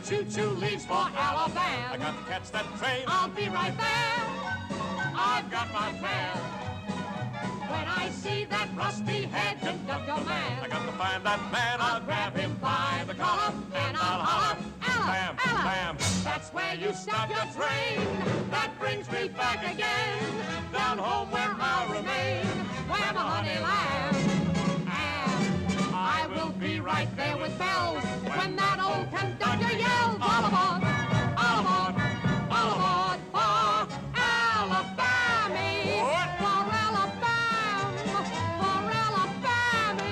Choo-choo leaves for Alabama. I got to catch that train. I'll be right there. I've got my plan. When I see that rusty-head conductor man, I got to find that man. I'll grab him by the collar and I'll holler, Ella, Ella. Bam. That's where you stop your train. That brings me back again, down home where I'll remain, where my honey lands. And I will be right there with bells when that old conductor yells, all aboard, all aboard, all aboard for Alabama, for Alabama, for Alabama.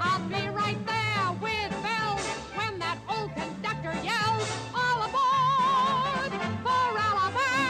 I'll be right there with bells when that old conductor yells, all aboard for Alabama.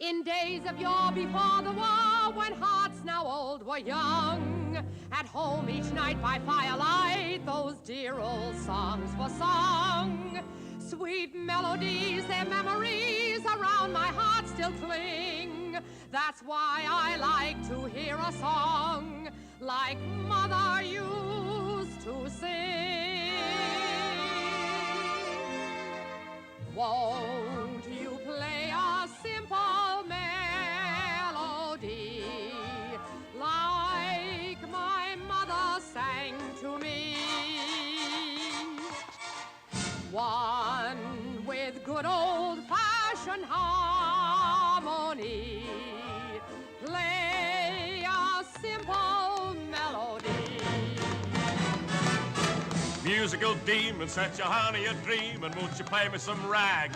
In days of yore before the war, when hearts now old were young, at home each night by firelight, those dear old songs were sung. Sweet melodies, their memories around my heart still cling. That's why I like to hear a song like Mother used to sing. Won't you play a simple melody like my mother sang to me? One with good old-fashioned harmony. Play a simple melody. Musical demon, set your honey a dream, and won't you play me some rag?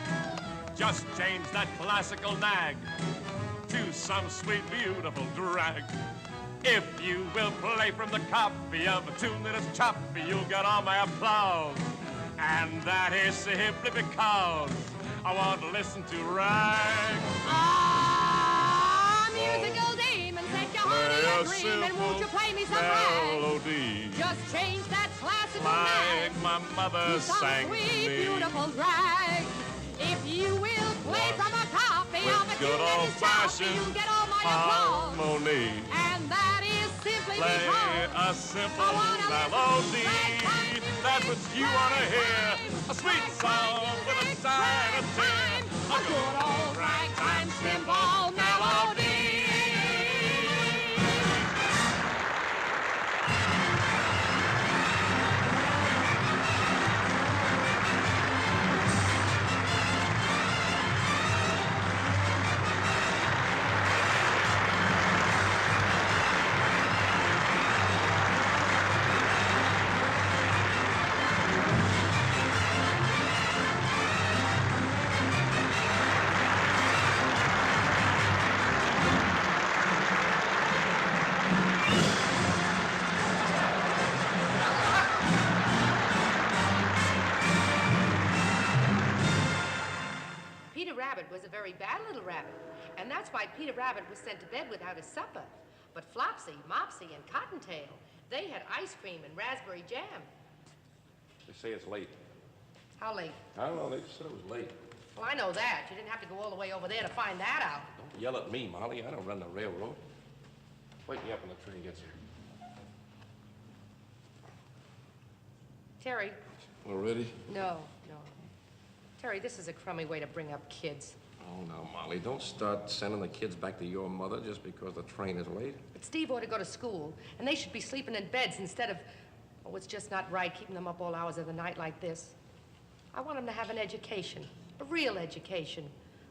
Just change that classical nag to some sweet, beautiful drag. If you will play from the copy of a tune that is choppy, you'll get all my applause. And that is simply because I want to listen to rag. Ah, musical demon, set your honey a dream, and won't you play me some melody. Rag? Just change that classical like nag my mother to some sang sweet, to me. beautiful drag. If you will play from a copy of a tune that is choppy, you'll get all my applause. Harmony. And that is simply Play because a simple I wanna melody. listen to That's what you want to hear. A sweet ragtime song with a music, sign of tear. ragtime, a good old ragtime simple melody. very bad little rabbit. And that's why Peter Rabbit was sent to bed without his supper. But Flopsy, Mopsy, and Cottontail, they had ice cream and raspberry jam. They say it's late. How late? I don't know. They said it was late. Well, I know that. You didn't have to go all the way over there to find that out. Don't yell at me, Molly. I don't run the railroad. Wake me up when the train gets here. Terry. Already? No. Terry, this is a crummy way to bring up kids. Oh, no, Molly. Don't start sending the kids back to your mother just because the train is late. But Steve ought to go to school, and they should be sleeping in beds instead of... Oh, it's just not right keeping them up all hours of the night like this. I want them to have an education, a real education.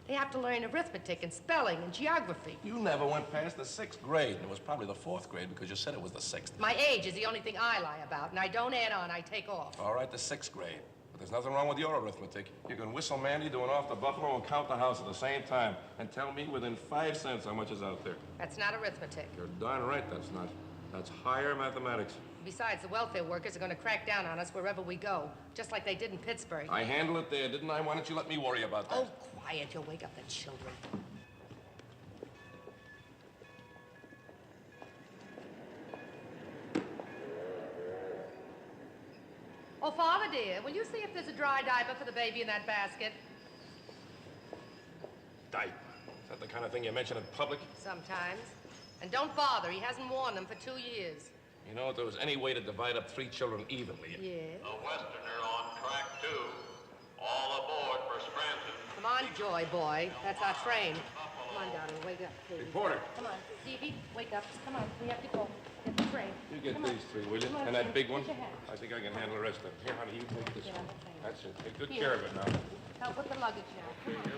They have to learn arithmetic and spelling and geography. You never went past the 6th grade, and it was probably the 4th grade because you said it was the 6th. My age is the only thing I lie about, and I don't add on, I take off. All right, the 6th grade. But there's nothing wrong with your arithmetic. You can whistle Mandy doing off the buffalo and count the house at the same time and tell me within 5 cents how much is out there. That's not arithmetic. You're darn right that's not. That's higher mathematics. Besides, the welfare workers are going to crack down on us wherever we go, just like they did in Pittsburgh. I handled it there, didn't I? Why don't you let me worry about that? Oh, quiet. You'll wake up the children. Oh, Father, dear, will you see if there's a dry diaper for the baby in that basket? Diaper. Is that the kind of thing you mention in public? Sometimes. And don't bother. He hasn't worn them for 2 years. You know, if there was any way to divide up 3 children evenly... Yes? The Westerner on track 2. All aboard for Scranton. Come on, Joy boy. That's our train. Come on, darling. Wake up, please. Reporter. Come on. Stevie, wake up. Come on. We have to go. Get the train. You get Come these 3, will you? Come on, And that Steve. big one? Get your hat. I think I can handle the rest of them. Here, honey, you take this Get one. on the train. That's it. Take good Here. care of it now. Help with the luggage now. Come on.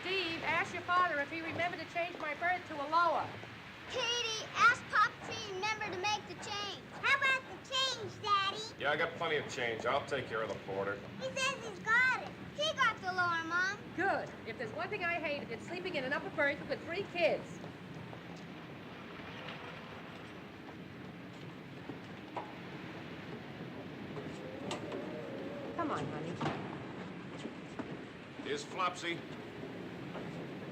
Steve, ask your father if he remembered to change my berth to a lower. Katie, ask Pop to remember to make the change. How about the change, Daddy? Yeah, I got plenty of change. I'll take care of the porter. He says he's got it. He got the lower, Mom. Good. If there's one thing I hate, it's sleeping in an upper berth with 3 kids. Come on, honey. Here's Flopsy.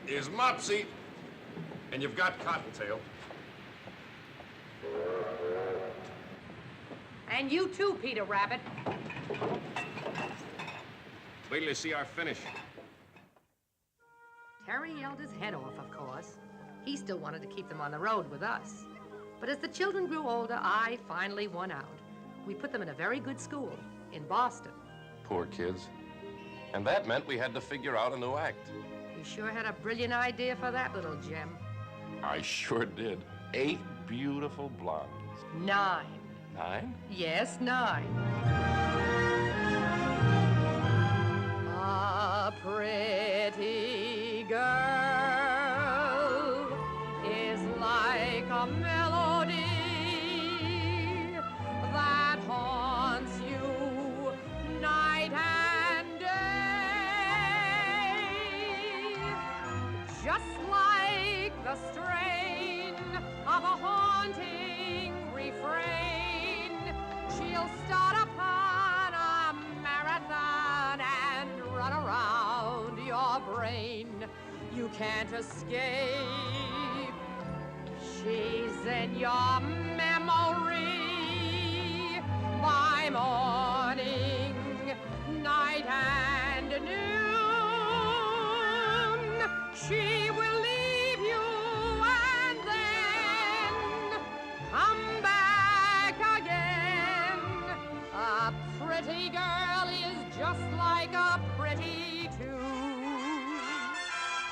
Here's Mopsy. And you've got Cottontail. And you too, Peter Rabbit. Wait till you see our finish. Terry yelled his head off, of course. He still wanted to keep them on the road with us. But as the children grew older, I finally won out. We put them in a very good school in Boston. Poor kids. And that meant we had to figure out a new act. You sure had a brilliant idea for that little gem. I sure did. 8 beautiful blondes. 9. 9? Yes, 9. A pretty girl is like a melody that haunts you night and day, just like the strain of a haunting refrain. She'll start upon a marathon and run around your brain. You can't escape. She's in your memory by morning, night, and noon. She will leave you and then come back again. A pretty girl is just like a pretty tune.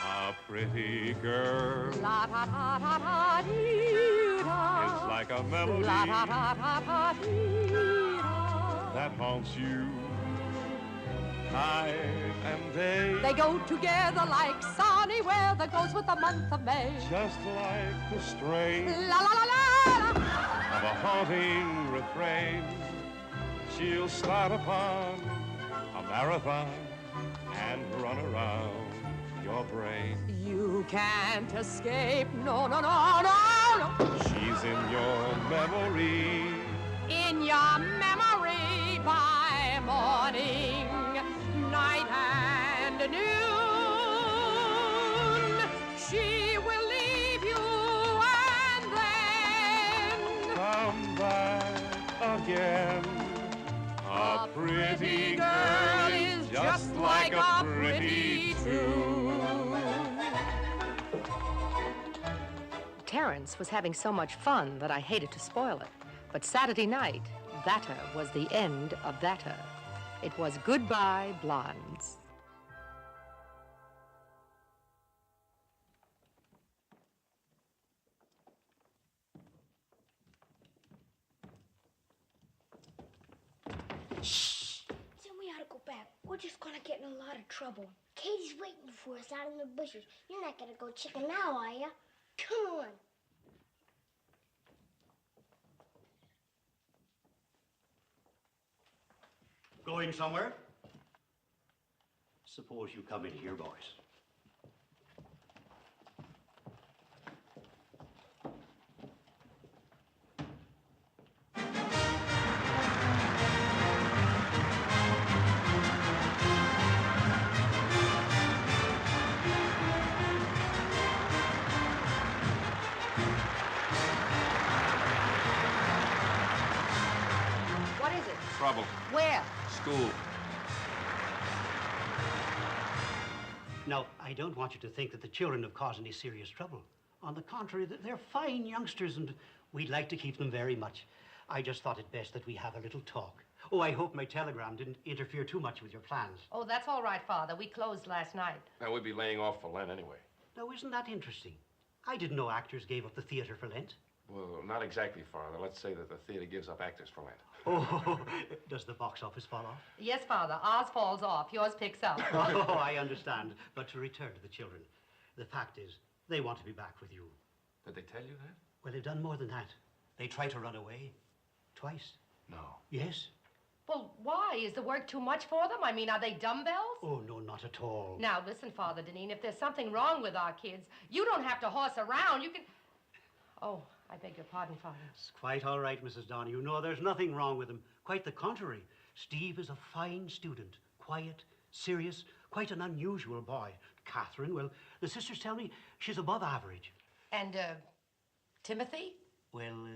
A pretty girl La ta ta ta ta dee da. is like a melody La ta ta ta ta dee da. that haunts you night and day. They go together like sunny weather goes with the month of May. Just like the strain La la la la la. of a haunting refrain. She'll start upon a marathon and run around your brain. You can't escape. No, no, no, no, no. She's in your memory In your memory by morning, night, and noon. again. A pretty girl is just like a pretty tune. Terence was having so much fun that I hated to spoil it. But Saturday night, thatter was the end of thatter. It was goodbye, blondes. Shh! Then we ought to go back. We're just gonna get in a lot of trouble. Katie's waiting for us out in the bushes. You're not gonna go chicken now, are you? Come on. Going somewhere? Suppose you come in here, boys. What is it? Trouble. Where? School. Now, I don't want you to think that the children have caused any serious trouble. On the contrary, they're fine youngsters, and we'd like to keep them very much. I just thought it best that we have a little talk. Oh, I hope my telegram didn't interfere too much with your plans. Oh, that's all right, Father. We closed last night. Now, we'd be laying off for Lent anyway. Now, isn't that interesting? I didn't know actors gave up the theater for Lent. Well, not exactly, Father. Let's say that the theater gives up actors for Lent. Oh, does the box office fall off? Yes, Father. Ours falls off. Yours picks up. Oh, I understand. But to return to the children, the fact is, they want to be back with you. Did they tell you that? Well, they've done more than that. They tried to run away. Twice. No. Yes. Well, why? Is the work too much for them? I mean, are they dumbbells? Oh, no, not at all. Now, listen, Father Deneen, if there's something wrong with our kids, you don't have to horse around. You can... Oh, I beg your pardon, Father. It's quite all right, Mrs. Donahue. No, there's nothing wrong with him. Quite the contrary. Steve is a fine student. Quiet, serious, quite an unusual boy. Catherine, well, the sisters tell me she's above average. And, Timothy? Well,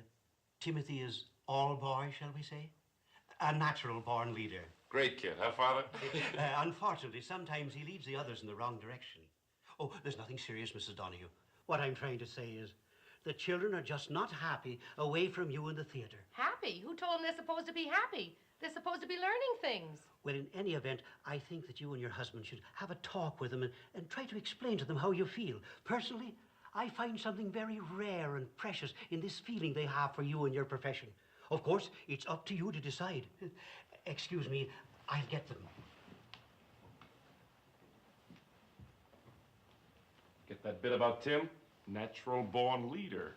Timothy is all boy, shall we say? A natural-born leader. Great kid, huh, Father? Unfortunately, sometimes he leads the others in the wrong direction. Oh, there's nothing serious, Mrs. Donahue. What I'm trying to say is the children are just not happy away from you in the theater. Happy? Who told them they're supposed to be happy? They're supposed to be learning things. Well, in any event, I think that you and your husband should have a talk with them and try to explain to them how you feel. Personally, I find something very rare and precious in this feeling they have for you and your profession. Of course, it's up to you to decide. Excuse me, I'll get them. Get that bit about Tim? Natural-born leader.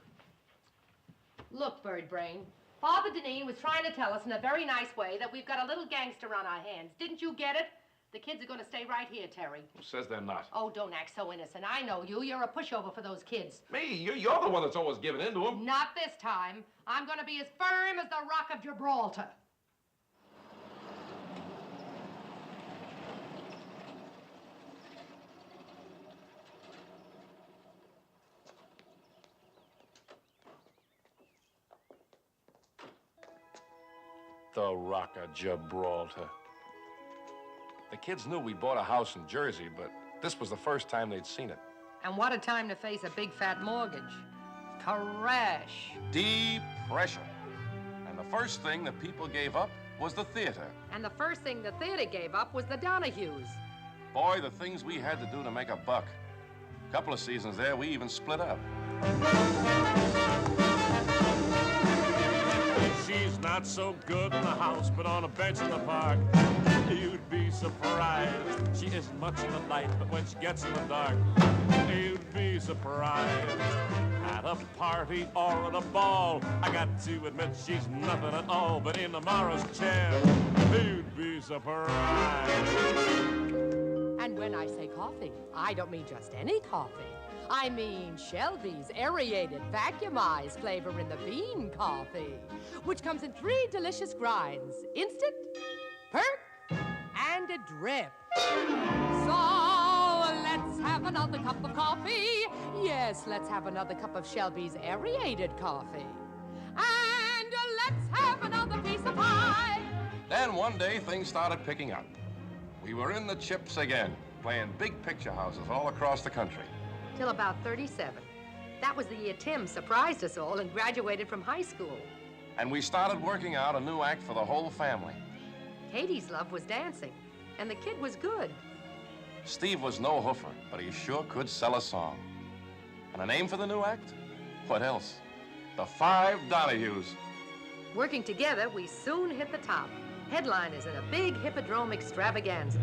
Look, Bird Brain, Father Deneen was trying to tell us in a very nice way that we've got a little gangster on our hands. Didn't you get it? The kids are going to stay right here, Terry. Who says they're not? Oh, don't act so innocent. I know you. You're a pushover for those kids. Me? You're the one that's always giving in to them. Not this time. I'm going to be as firm as the Rock of Gibraltar. The Rock of Gibraltar. The kids knew we bought a house in Jersey, but this was the first time they'd seen it. And what a time to face a big fat mortgage. Crash. Depression. And the first thing that people gave up was the theater. And the first thing the theater gave up was the Donahues. Boy, the things we had to do to make a buck. A couple of seasons there, we even split up. She's not so good in the house, but on a bench in the park, you'd be surprised. She isn't much in the light, but when she gets in the dark, you'd be surprised. At a party or at a ball, I got to admit she's nothing at all, but in tomorrow's chair, you'd be surprised. And when I say coffee, I don't mean just any coffee. I mean Shelby's aerated, vacuumized flavor in the bean coffee, which comes in 3 delicious grinds: instant, perk, and a drip. So let's have another cup of coffee. Yes, let's have another cup of Shelby's aerated coffee. And let's have another piece of pie. Then one day, things started picking up. We were in the chips again, playing big picture houses all across the country. Till about 37. That was the year Tim surprised us all and graduated from high school. And we started working out a new act for the whole family. Katie's love was dancing, and the kid was good. Steve was no hoofer, but he sure could sell a song. And a name for the new act? What else? The Five Donahues. Working together, we soon hit the top. Headliners in a big hippodrome extravaganza.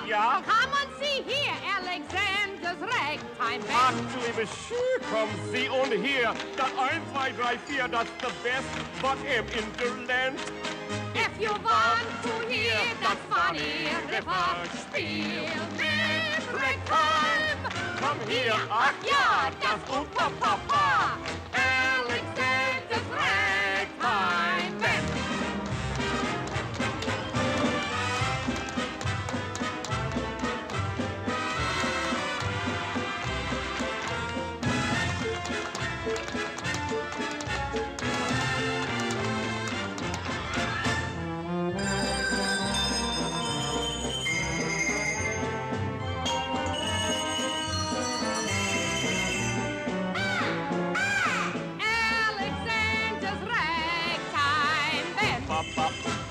Ja? Come and see here, Alexander's ragtime band. Ach, du liebe Schü, kommen Sie und hier. Das 1, 2, 3, 4, das ist the best, but im Interland. If you want to hear that funny river spiel mit ragtime, Komm hier, ach ja, das Opa-Papa, Alexander's ragtime band.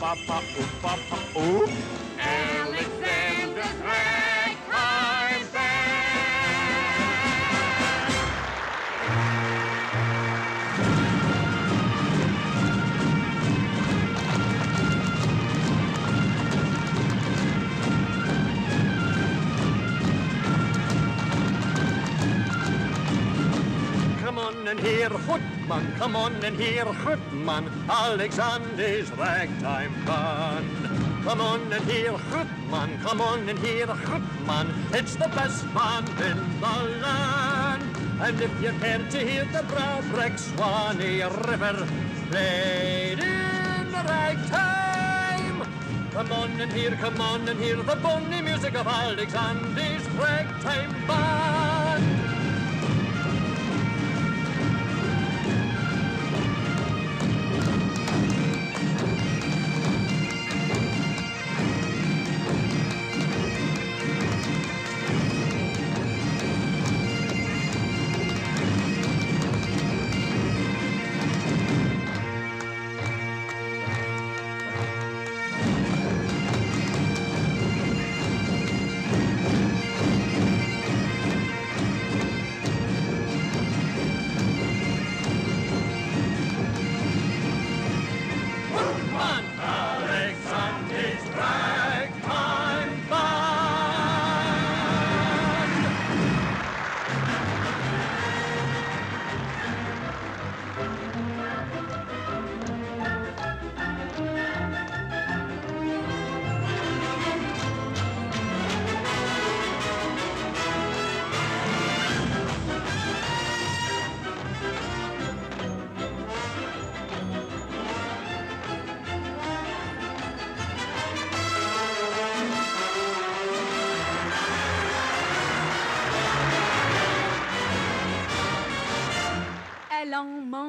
Papa, papa, oh. Alexander's ragtime band. Come on and hear Hoodman, come on and hear Hoodman, Alexander's ragtime band. Come on and hear Hoodman, come on and hear Hoodman, it's the best band in the land. And if you care to hear the Bradrick Swanee River played in ragtime, come on and hear the bonny music of Alexander's ragtime band.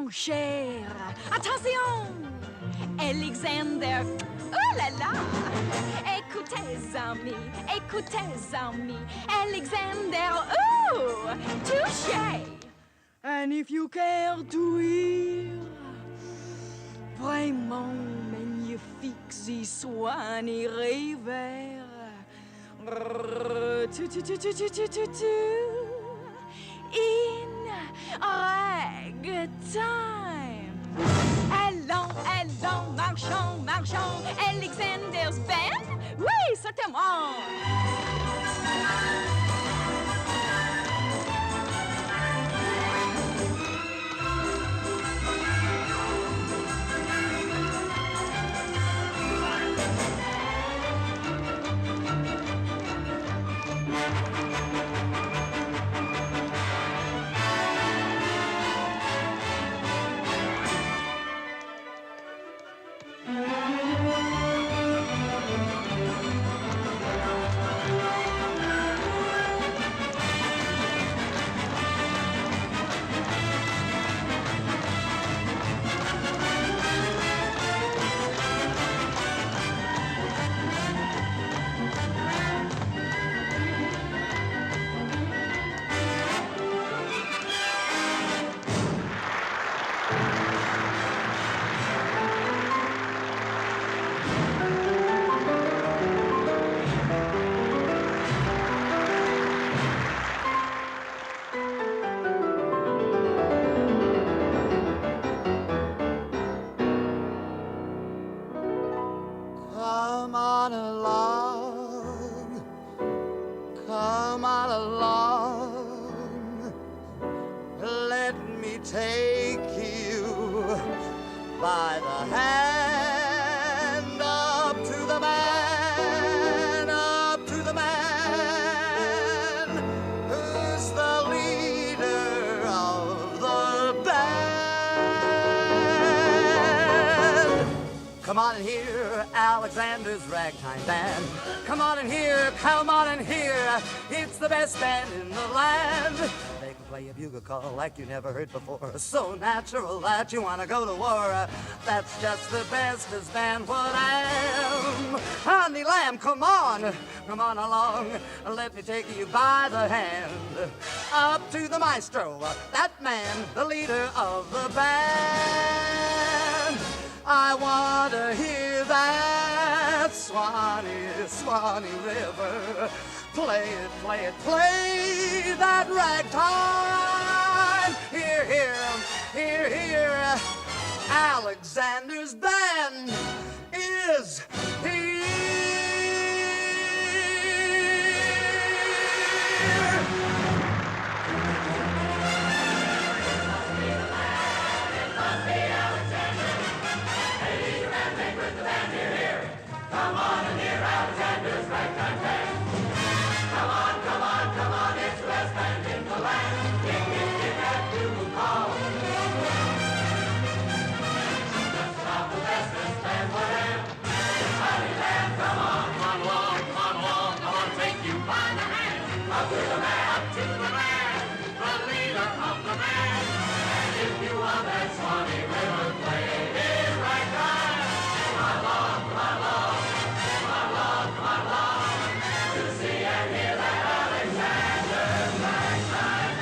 mon cher. Attention, Alexander. Oh là là! Écoutez, amis, Alexander. Oh, touché. And if you care to hear, vraiment magnifique, si soigné rêveur. In ragtime. Allons, marchons, Alexander's band. Oui, certainement. Come on along, let me take you by the hand up to the man who's the leader of the band. Come on in here, Alexander's ragtime band. Come on in here, it's the best band in the land. They can play a bugle call like you never heard before, so natural that you want to go to war. That's just the bestest band what I am. Honey lamb, come on along, let me take you by the hand up to the maestro, that man, the leader of the band. I want to hear that Swanee River. Play that ragtime. Here, Alexander's band is here. Come on and hear Alexander's ragtime band. Come on, it's the best band in the land. Give that bugle call. Just about the bestest band for them. Honey lamb, come on along, I want to take you by the hand. Up to the man, the leader of the band. And if you want that Swanee River play his ragtime, come along. To see and hear that Alexander's ragtime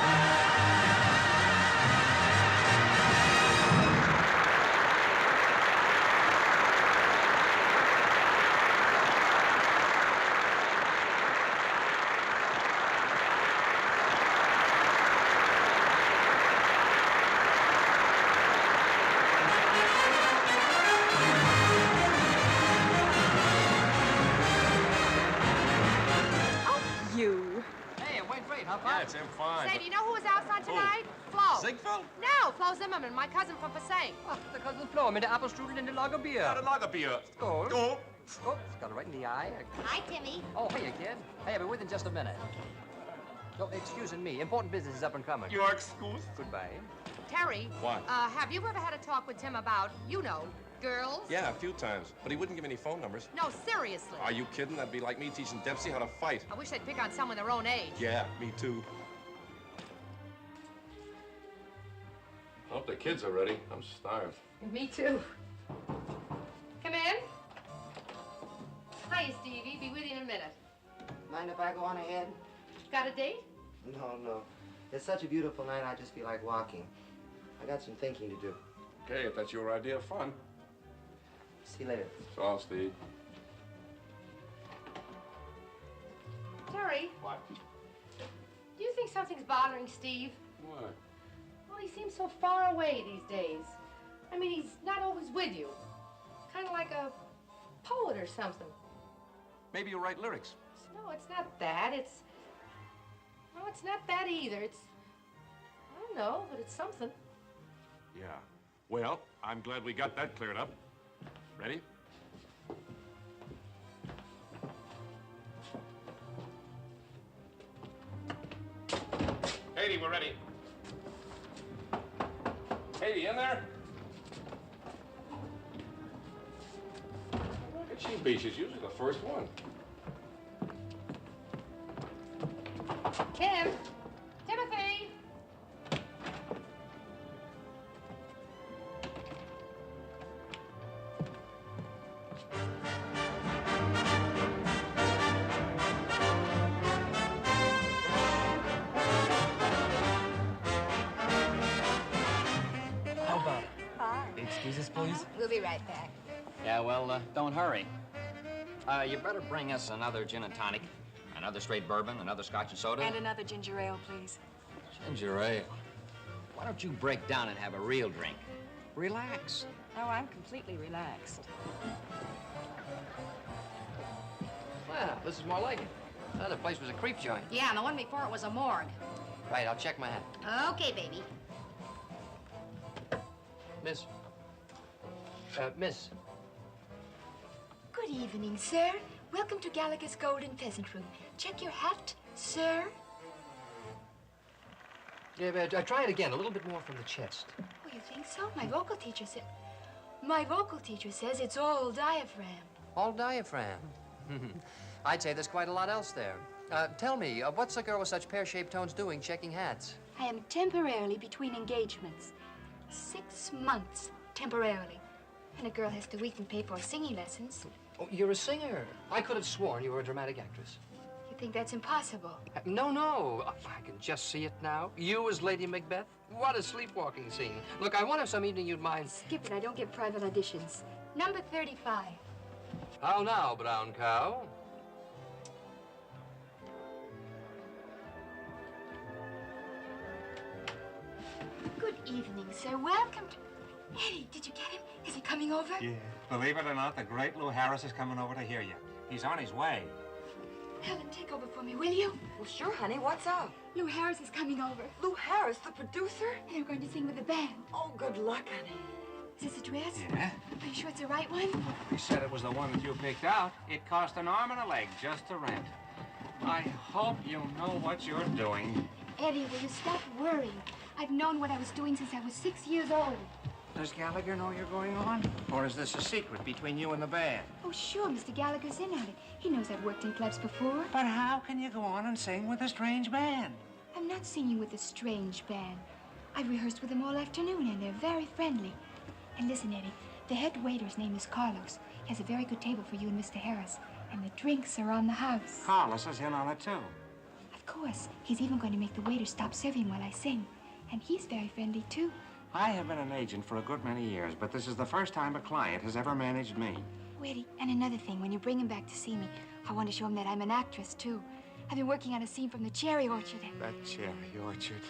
Yeah, it's him fine. Say, do you know who was out front tonight? Flo. Ziegfeld? No, Flo Zimmerman, my cousin from Passaic. Ach, der Cousin Flo mit der Apfelstrudel in der Lagerbier. Got a Lagerbier. Skål. Go. Oh, got it right in the eye. Hi, Timmy. Oh, hiya, kid. Hey, I'll be with you in just a minute. Oh, excuse me. Important business is up and coming. Your excuse? Goodbye. Terry. What? Have you ever had a talk with Tim about, girls? Yeah, a few times. But he wouldn't give any phone numbers. No, seriously. Are you kidding? That'd be like me teaching Dempsey how to fight. I wish they'd pick on someone their own age. Yeah, me too. Hope they kids are ready. I'm starved. Me too. Come in. Hiya, Stevie. Be with you in a minute. Mind if I go on ahead? Got a date? No. It's such a beautiful night, I just feel like walking. I got some thinking to do. Okay, if that's your idea of fun. See you later. So long, Steve. Terry, What? do you think something's bothering Steve? What? Well, he seems so far away these days. I mean, he's not always with you. Kind of like a poet or something. Maybe you'll write lyrics. No, it's not that. No, it's not that either. I don't know, but it's something. Yeah. Well, I'm glad we got that cleared up. Ready? Katie, we're ready. Katie, in there? Look at she be. She's usually the first one. Tim! Timothy! How about it? Hi. Excuse us, please. We'll be right back. Yeah, well, don't hurry. You better bring us another gin and tonic, another straight bourbon, another scotch and soda. And another ginger ale, please. Ginger ale. Why don't you break down and have a real drink? Relax. Oh, I'm completely relaxed. Well, this is more like it. The other place was a creep joint. Yeah, and the one before it was a morgue. Right, I'll check my hat. Okay, baby. Miss. Miss. Good evening, sir. Welcome to Gallagher's Golden Pheasant Room. Check your hat, sir. Yeah, try it again, a little bit more from the chest. Oh, you think so? My vocal teacher says it's all diaphragm. All diaphragm. I'd say there's quite a lot else there. Tell me, what's a girl with such pear-shaped tones doing checking hats? I am temporarily between engagements. 6 months, temporarily. And a girl has to weekly pay for singing lessons. Oh, you're a singer. I could have sworn you were a dramatic actress. You think that's impossible? No. I can just see it now. You as Lady Macbeth? What a sleepwalking scene. Look, I wonder if some evening you'd mind... Skip it. I don't get private auditions. Number 35. How now, brown cow? Good evening, sir. Welcome to... Eddie, did you get him? Is he coming over? Yeah. Believe it or not, the great Lou Harris is coming over to hear you. He's on his way. Helen, take over for me, will you? Well, sure, honey. What's up? Lou Harris is coming over. Lou Harris, the producer? And they're going to sing with the band. Oh, good luck, honey. Is this a dress? Yeah? Are you sure it's the right one? He said it was the one that you picked out. It cost an arm and a leg just to rent. I hope you know what you're doing. Eddie, will you stop worrying? I've known what I was doing since I was 6 years old. Does Gallagher know you're going on? Or is this a secret between you and the band? Oh, sure, Mr. Gallagher's in at it. He knows I've worked in clubs before. But how can you go on and sing with a strange band? I'm not singing with a strange band. I've rehearsed with them all afternoon, and they're very friendly. And listen, Eddie, the head waiter's name is Carlos. He has a very good table for you and Mr. Harris. And the drinks are on the house. Carlos is in on it, too. Of course. He's even going to make the waiter stop serving while I sing. And he's very friendly, too. I have been an agent for a good many years, but this is the first time a client has ever managed me. Oh, Eddie, and another thing, when you bring him back to see me, I want to show him that I'm an actress, too. I've been working on a scene from the cherry orchard. That cherry orchard.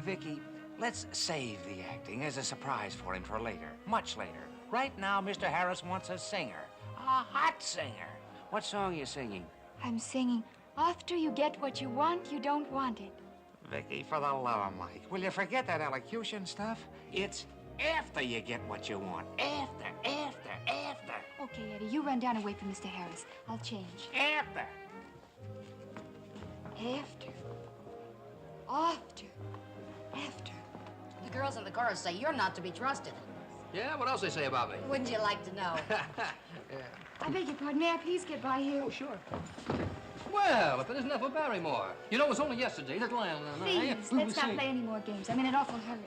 Vicky, let's save the acting as a surprise for him for later, much later. Right now, Mr. Harris wants a singer, a hot singer. What song are you singing? I'm singing, after you get what you want, you don't want it. Vicky, for the love of Mike, will you forget that elocution stuff? It's after you get what you want. After. Okay, Eddie, you run down and wait for Mr. Harris. I'll change. After. After. The girls in the chorus say you're not to be trusted. Yeah, what else they say about me? Wouldn't you like to know? Yeah. I beg your pardon. May I please get by here? Oh, sure. Well, if it isn't Ethel Barrymore. You know, it was only yesterday that Lionel and I... Please, let's not play any more games. I'm in an awful hurry.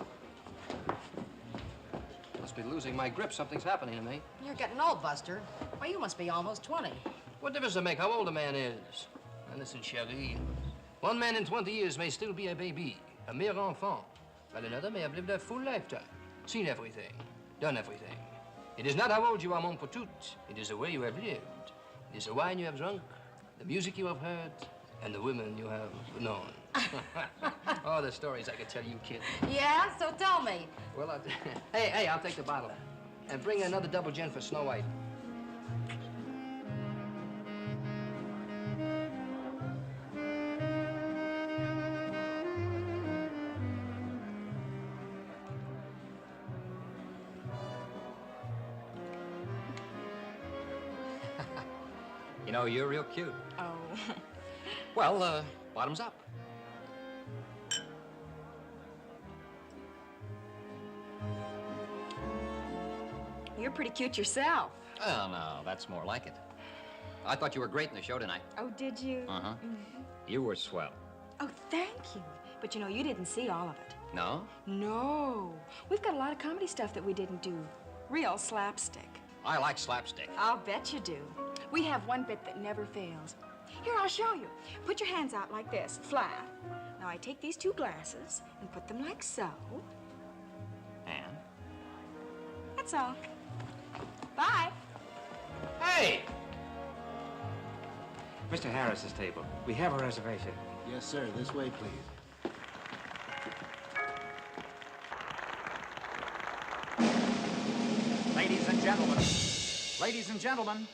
must be losing my grip. Something's happening to me. You're getting old, Buster. Why, you must be almost 20. What difference does it make how old a man is? Now listen, chérie. One man in 20 years may still be a baby, a mere enfant, while another may have lived a full lifetime, seen everything, done everything. It is not how old you are, mon petit. It is the way you have lived. It is the wine you have drunk, the music you have heard, and the women you have known. Oh, the stories I could tell you, kid. Yeah? So tell me. Well, hey, I'll take the bottle. And bring another double gin for Snow White. You know, you're real cute. Oh. Well, bottoms up. You're pretty cute yourself. Oh, no, that's more like it. I thought you were great in the show tonight. Oh, did you? Uh-huh. You were swell. Oh, thank you. But you know, you didn't see all of it. No? No. We've got a lot of comedy stuff that we didn't do. Real slapstick. I like slapstick. I'll bet you do. We have one bit that never fails. Here, I'll show you. Put your hands out like this, flat. Now, I take these two glasses and put them like so. And? That's all. Bye. Hey! Mr. Harris's table. We have a reservation. Yes, sir. This way, please. Ladies and gentlemen,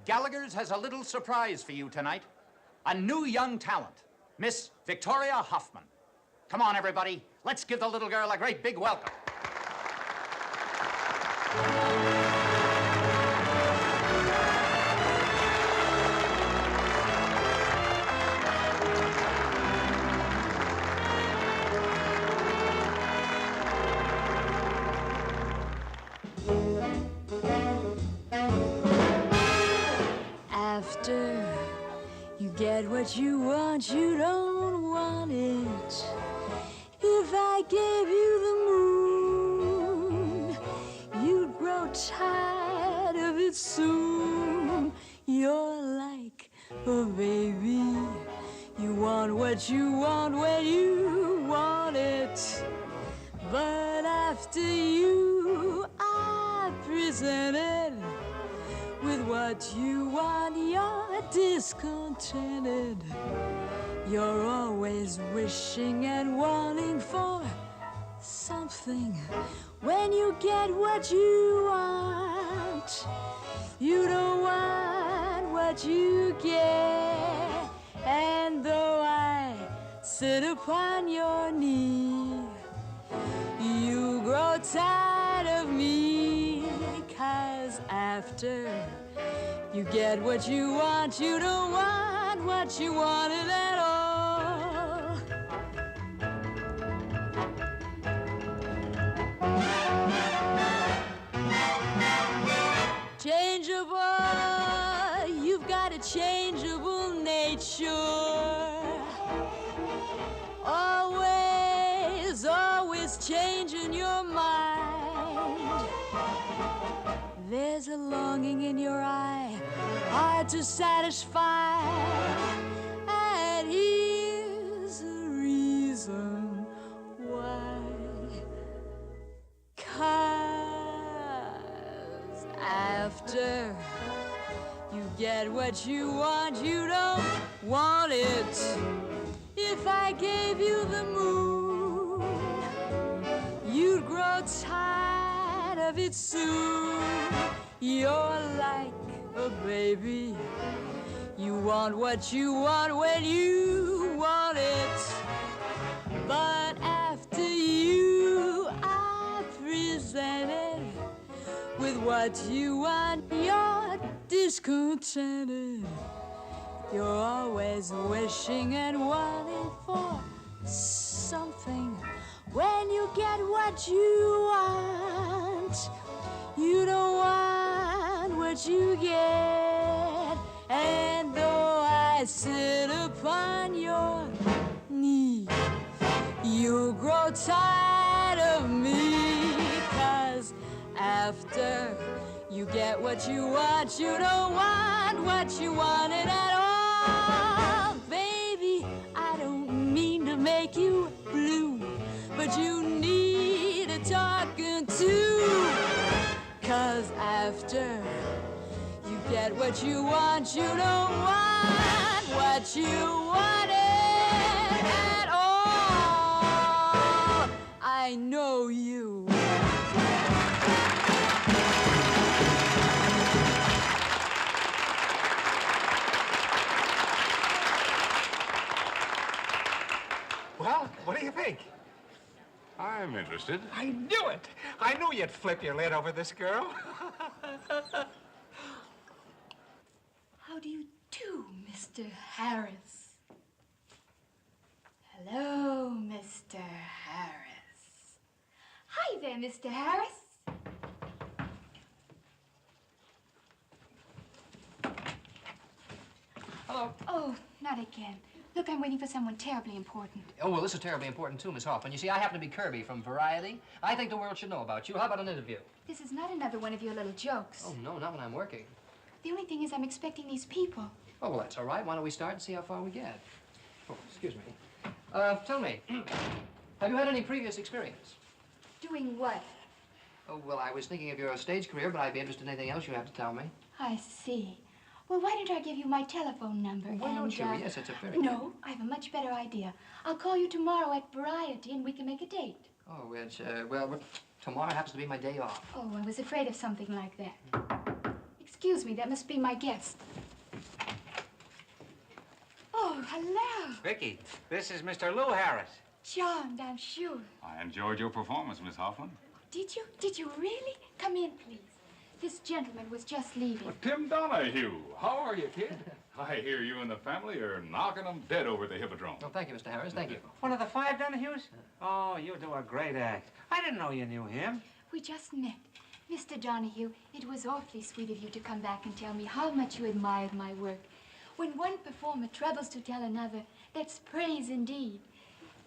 Gallagher's has a little surprise for you tonight. A new young talent, Miss Victoria Hoffman. Come on, everybody. Let's give the little girl a great big welcome. After you get what you want, you don't want it. If I gave you the moon, you'd grow tired of it soon. You're like a baby. You want what you want when you want it. But after you are presented with what you want, you're discontented. You're always wishing and wanting for something. When you get what you want, you don't want what you get. And though I sit upon your knee, you grow tired of me. 'Cause after you get what you want, you don't want what you wanted at all. Changeable, you've got a changeable nature. Always, always changing your mind. There's a longing in your eye, hard to satisfy. And here's the reason why. 'Cause after you get what you want, you don't want it. If I gave you the moon, you'd grow tired of it soon. You're like a baby. You want what you want when you want it. But after you are presented with what you want, you're discontented. You're always wishing and wanting for something. When you get what you want, you don't want what you get. And though I sit upon your knee, you'll grow tired of me. 'Cause after you get what you want, you don't want what you wanted at all. Baby, I don't mean to make you blue, but you need a talking to. 'Cause after you get what you want, you don't want what you wanted at all. I know you. Well, what do you think? I'm interested. I knew it. I knew you'd flip your lid over this girl. How do you do, Mr. Harris? Hello, Mr. Harris. Hi there, Mr. Harris. Hello. Oh, not again. Look, I'm waiting for someone terribly important. Oh, well, this is terribly important, too, Miss Hoffman. You see, I happen to be Kirby from Variety. I think the world should know about you. How about an interview? This is not another one of your little jokes. Oh, no, not when I'm working. The only thing is I'm expecting these people. Oh, well, that's all right. Why don't we start and see how far we get? Oh, excuse me. Tell me, have you had any previous experience? Doing what? Oh, well, I was thinking of your stage career, but I'd be interested in anything else you have to tell me. I see. Well, why don't I give you my telephone number? Why don't you? Yes, it's a very No, I have a much better idea. I'll call you tomorrow at Variety and we can make a date. Oh, it's, well, tomorrow happens to be my day off. Oh, I was afraid of something like that. Excuse me, that must be my guest. Oh, hello. Vicky, this is Mr. Lou Harris. Charmed, I'm sure. I enjoyed your performance, Miss Hoffman. Did you? Did you really? Come in, please. This gentleman was just leaving. Tim Donahue, how are you, kid? I hear you and the family are knocking them dead over the Hippodrome. Oh, thank you, Mr. Harris. Thank you. One of the 5 Donahues? Oh, you do a great act. I didn't know you knew him. We just met. Mr. Donahue, it was awfully sweet of you to come back and tell me how much you admired my work. When one performer troubles to tell another, that's praise indeed.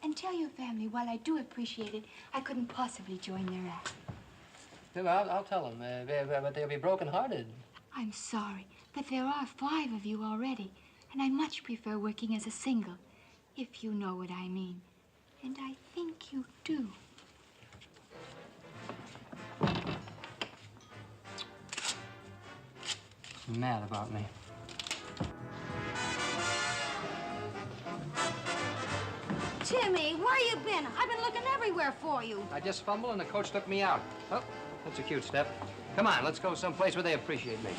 And tell your family, while I do appreciate it, I couldn't possibly join their act. Well, I'll tell them, but they'll be broken-hearted. I'm sorry, but there are 5 of you already, and I much prefer working as a single, if you know what I mean. And I think you do. He's mad about me. Timmy, where you been? I've been looking everywhere for you. I just fumbled and the coach took me out. Oh, that's a cute step. Come on, let's go someplace where they appreciate me.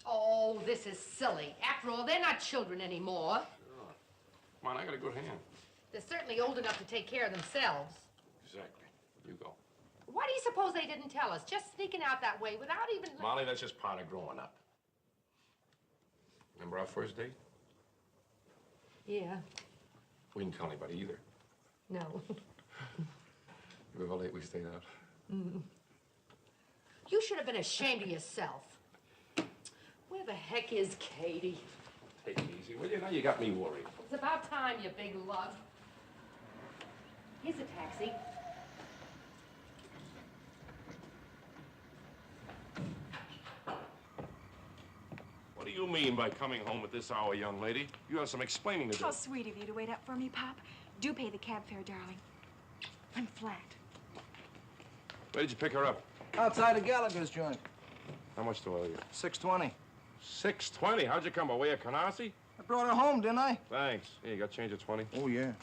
Oh, this is silly. After all, they're not children anymore. Come on, I got a good hand. They're certainly old enough to take care of themselves. Exactly. You go. Why do you suppose they didn't tell us? Just sneaking out that way without even... Molly, that's just part of growing up. Remember our first date? Yeah. We didn't tell anybody either. No. Remember how late we stayed out? Mm. You should have been ashamed of yourself. Where the heck is Katie? Take it easy, will you? Now you got me worried. It's about time, you big lug. Here's a taxi. What do you mean by coming home at this hour, young lady? You have some explaining to do. How sweet of you to wait up for me, Pop. Do pay the cab fare, darling. I'm flat. Where did you pick her up? Outside of Gallagher's joint. How much do I owe you? $6.20. $6.20? How'd you come, by way of Canarsie? I brought her home, didn't I? Thanks. Here, you got change of 20? Oh, yeah. And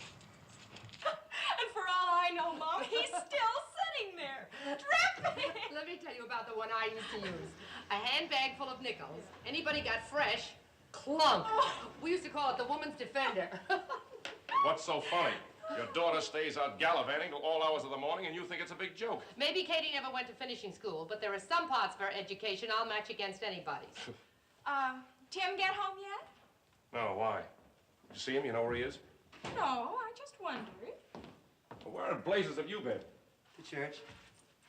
for all I know, Mom, he's still sitting there, dripping. Let me tell you about the one I used to use. A handbag full of nickels. Anybody got fresh, clunk. We used to call it the woman's defender. What's so funny? Your daughter stays out gallivanting till all hours of the morning, and you think it's a big joke. Maybe Katie never went to finishing school, but there are some parts of her education I'll match against anybody's. Tim get home yet? No, why? Did you see him? You know where he is? No, I just wondered. Well, where in blazes have you been? To church.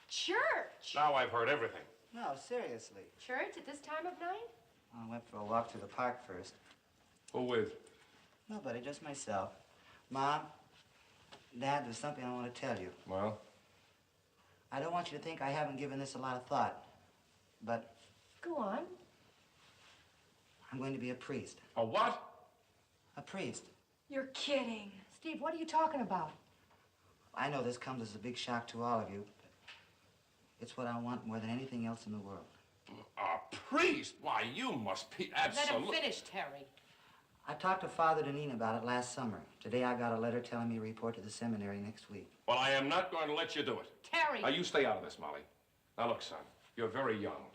Church? Now I've heard everything. No, seriously. Church at this time of night? I went for a walk through the park first. Who with? Nobody, just myself. Mom, Dad, there's something I want to tell you. Well? I don't want you to think I haven't given this a lot of thought, but Go on. I'm going to be a priest. A what? A priest. You're kidding. Steve, what are you talking about? I know this comes as a big shock to all of you, but it's what I want more than anything else in the world. A priest? Why, you must be absolutely... Let him finish, Terry. I talked to Father Deneen about it last summer. Today I got a letter telling me to report to the seminary next week. Well, I am not going to let you do it. Terry! Now, you stay out of this, Molly. Now, look, son, you're very young.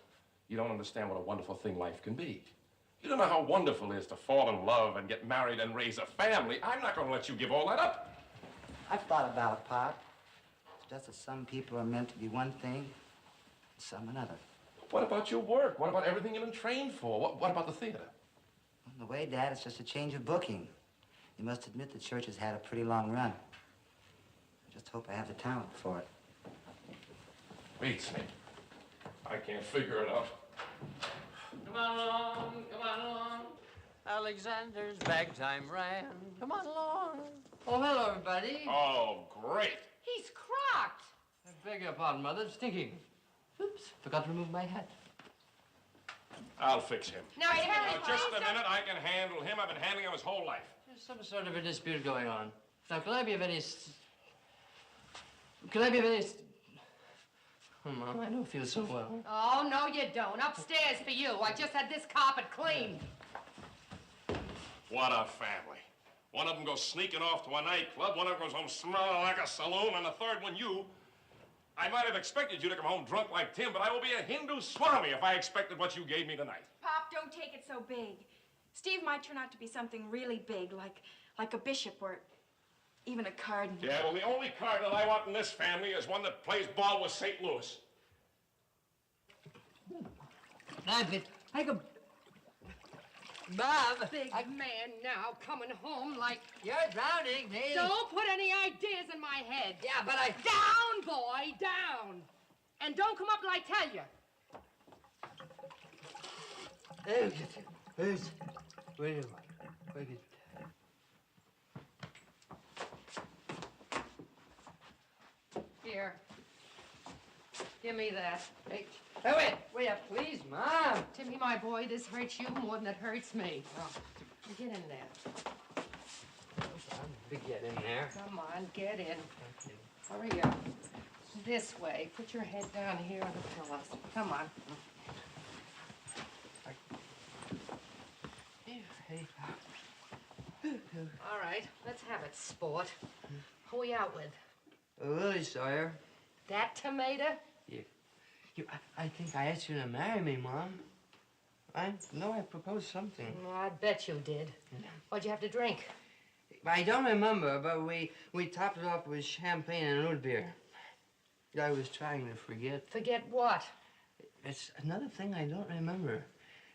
You don't understand what a wonderful thing life can be. You don't know how wonderful it is to fall in love and get married and raise a family. I'm not going to let you give all that up. I've thought about it, Pop. It's just that some people are meant to be one thing, some another. What about your work? What about everything you've been trained for? What about the theater? On the way, Dad, it's just a change of booking. You must admit the church has had a pretty long run. I just hope I have the talent for it. Beats me. I can't figure it out. Come on along, come on along. Alexander's bagtime ran. Come on along. Oh, hello, everybody. Oh, great. He's crocked. I beg your pardon, Mother. It's stinking. Oops, forgot to remove my hat. I'll fix him. Now, Terry, Now, just a minute. I can handle him. I've been handling him his whole life. There's some sort of a dispute going on. Now, can I be of any... Can I be of any... Oh, Mom, I don't feel so well. Oh, no, you don't. Upstairs for you. I just had this carpet cleaned. What a family. One of them goes sneaking off to a nightclub, one of them goes home smelling like a saloon, and the third one, you. I might have expected you to come home drunk like Tim, but I will be a Hindu Swami if I expected what you gave me tonight. Pop, don't take it so big. Steve might turn out to be something really big, like a bishop or even a cardinal. Yeah, well, the only cardinal I want in this family is one that plays ball with St. Louis. I go... Bob! Big man now coming home like... You're drowning me. Don't put any ideas in my head. Yeah, but I... Down, boy, down. And don't come up till I tell you. Wait a minute. Here. Give me that. Hey, wait up, please, Mom. Timmy, my boy, this hurts you more than it hurts me. Oh, get in there. Get in there. Come on, get in. Hurry up. This way. Put your head down here on the pillows. Come on. All right, let's have it, sport. Who are we out with? Lily Sawyer. That tomato? I think I asked you to marry me, Mom. I know I proposed something. Oh, I bet you did. What'd you have to drink? I don't remember, but we topped it off with champagne and root beer. I was trying to forget. Forget what? It's another thing I don't remember.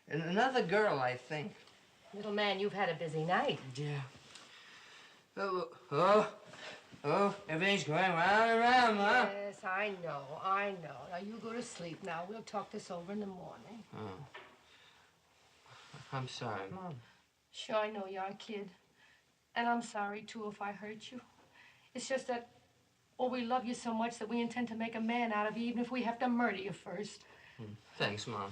And another girl, I think. Little man, you've had a busy night. Yeah. Oh, everything's going round and round, Mom. Yes, I know. Now, you go to sleep now. We'll talk this over in the morning. Oh. I'm sorry, Mom. Sure, I know you are, kid. And I'm sorry, too, if I hurt you. It's just that, we love you so much that we intend to make a man out of you, even if we have to murder you first. Thanks, Mom.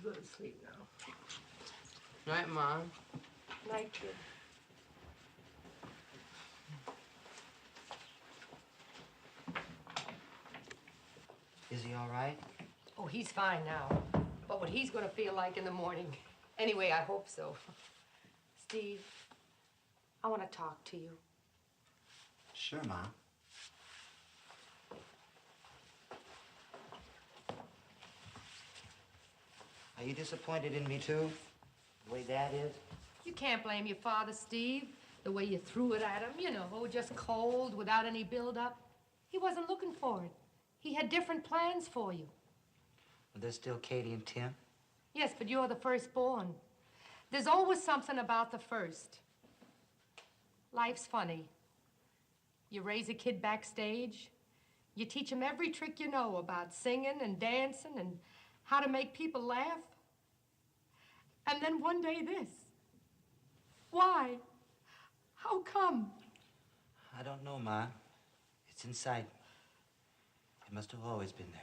Go to sleep now. Night, Mom. Night, kid. Is he all right? Oh, he's fine now. But what he's gonna feel like in the morning. Anyway, I hope so. Steve, I want to talk to you. Sure, Mom. Are you disappointed in me, too? The way Dad is? You can't blame your father, Steve. The way you threw it at him, just cold, without any build-up. He wasn't looking for it. He had different plans for you. Are there still Katie and Tim? Yes, but you're the firstborn. There's always something about the first. Life's funny. You raise a kid backstage. You teach him every trick you know about singing and dancing and how to make people laugh. And then one day this. Why? How come? I don't know, Ma. It's inside me. It must have always been there.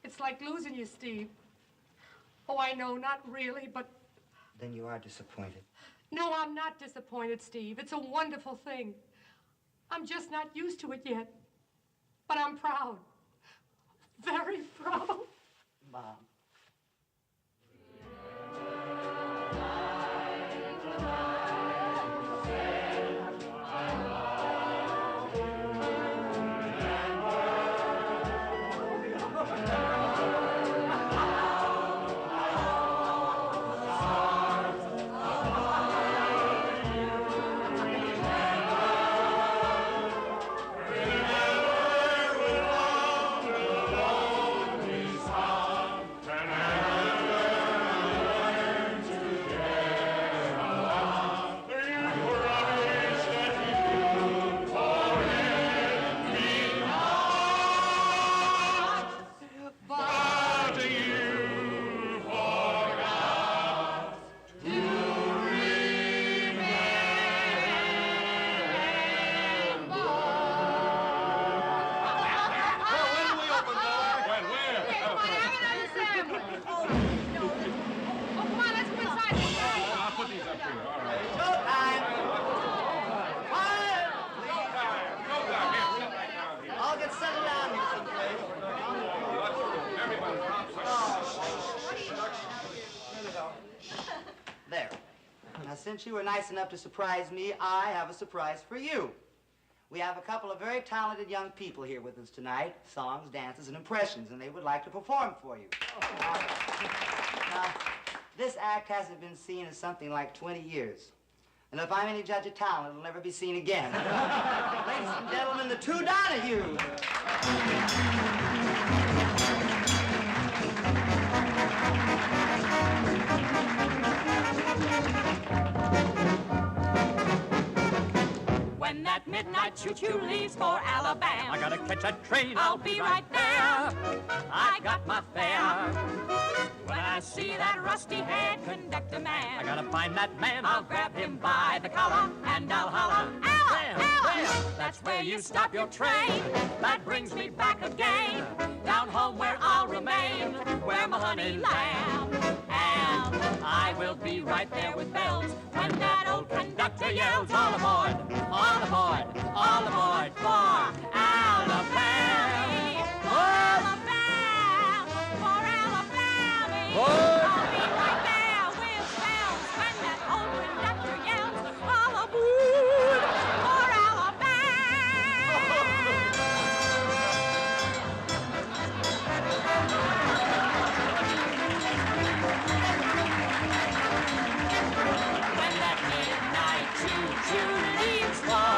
It's like losing you, Steve. Oh, I know, not really, but... Then you are disappointed. No, I'm not disappointed, Steve. It's a wonderful thing. I'm just not used to it yet. But I'm proud. Very proud. Mom. There. Now, since you were nice enough to surprise me, I have a surprise for you. We have a couple of very talented young people here with us tonight, songs, dances, and impressions, and they would like to perform for you. Now, this act hasn't been seen in something like 20 years. And if I'm any judge of talent, it'll never be seen again. Ladies and gentlemen, the two Donahues. When that midnight choo-choo leaves for Alabama, I gotta catch a train. I'll be right there. I got my fare. When I see that rusty-haired conductor man, I gotta find that man. I'll grab him by the collar and I'll holler, "Ella, Ella!" That's where you stop your train. That brings me back again, down home where I'll remain, where my honey lamb. And I will be right there with bells when that old conductor yells, "All aboard, all aboard, all aboard for Alabama, Alabama, for Alabama." I'll be right there with bells when that old conductor yells, "All aboard for when that midnight choo-choo leaves for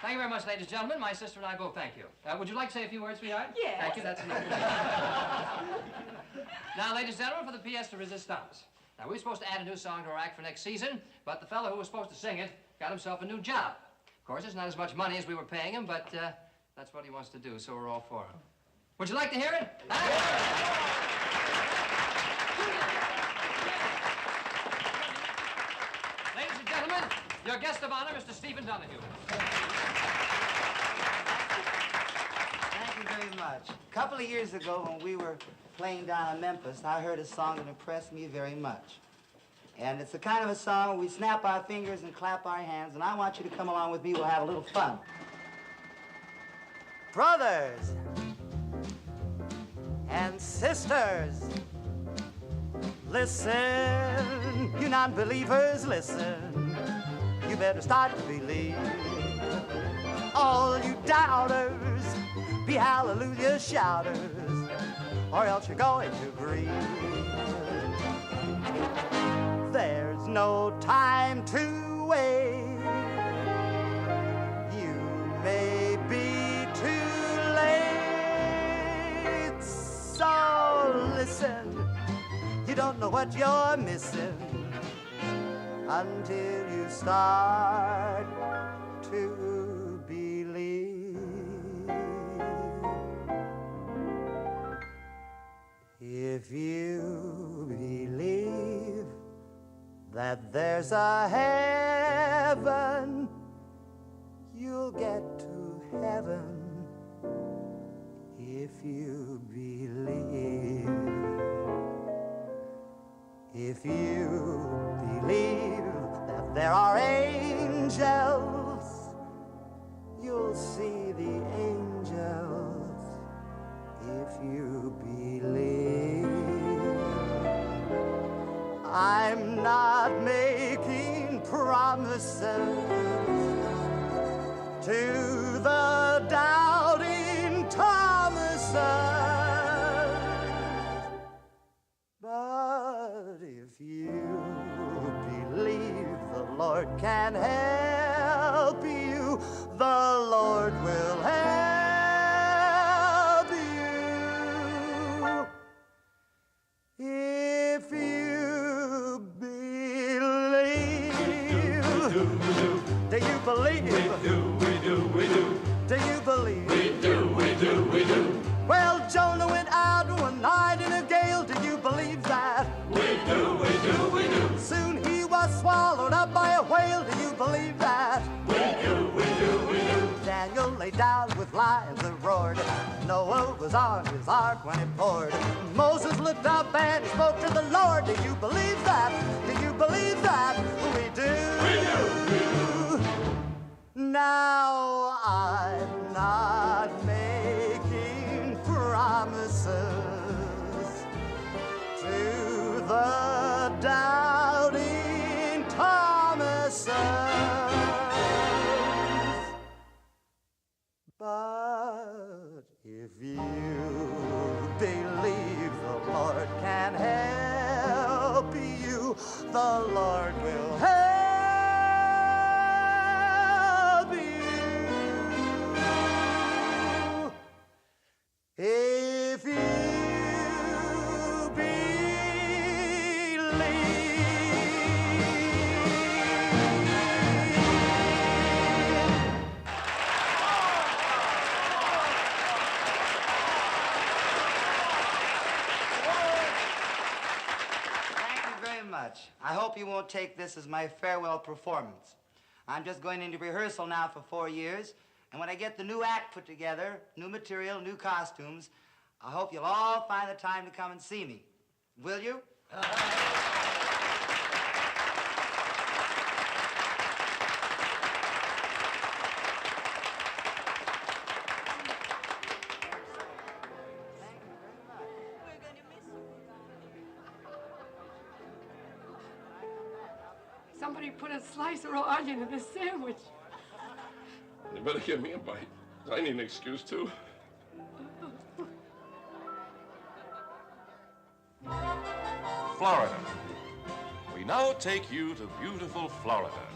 Thank you very much, ladies and gentlemen. My sister and I both thank you. Would you like to say a few words, sweetheart? Yes. Thank you, that's enough. Now, ladies and gentlemen, for the pièce de résistance. Now, we were supposed to add a new song to our act for next season, but the fellow who was supposed to sing it got himself a new job. Of course, it's not as much money as we were paying him, but that's what he wants to do, so we're all for him. Would you like to hear it? Ladies and gentlemen, your guest of honor, Mr. Stephen Donahue. Thank you very much. A couple of years ago, when we were playing down in Memphis, I heard a song that impressed me very much. And it's the kind of a song where we snap our fingers and clap our hands, and I want you to come along with me. We'll have a little fun. Brothers and sisters, listen, you non-believers, listen. You better start to believe. all you doubters, be hallelujah shouters, or else you're going to grieve. There's no time to wait. You may be too late. So listen, you don't know what you're missing until you start to believe. If you believe that there's a heaven, you'll get to heaven. If you believe, if you believe that there are angels, you'll see the angels. If you believe, I'm not making promises to the doubting Thomases, but if you believe the Lord can help you, the Lord will help you. If you believe, do you believe? We do. Do you believe? We do. Well, Jonah went out one night in a gale. Do you believe that? We do. Soon he was swallowed up by a whale. Do you believe that? We do. Daniel lay down with lions that roared. Noah was on his ark when it poured. Moses looked up and he spoke to the Lord. Do you believe that? Do you believe that? We do. Now I'm not making promises to the doubting Thomases, but if you believe the Lord can help you, the Lord will help you. If you I hope you won't take this as my farewell performance. I'm just going into rehearsal now for 4 years, and when I get the new act put together, new material, new costumes, I hope you'll all find the time to come and see me. Will you? Somebody put a slice of raw onion in this sandwich. You better give me a bite. I need an excuse, too. Florida. We now take you to beautiful Florida,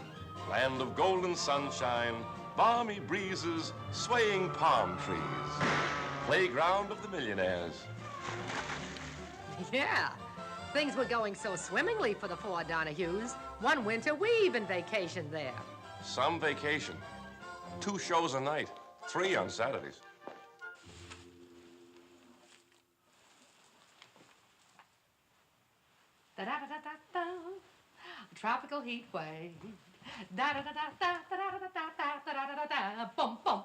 land of golden sunshine, balmy breezes, swaying palm trees, playground of the millionaires. Yeah. Things were going so swimmingly for the four Donahues. One winter, we even vacationed there. Some vacation. 2 shows a night, 3 on Saturdays. Da-da-da-da-da-da. Tropical heat wave. Da-da-da-da-da-da-da-da-da-da-da-da-da. Bum, bum.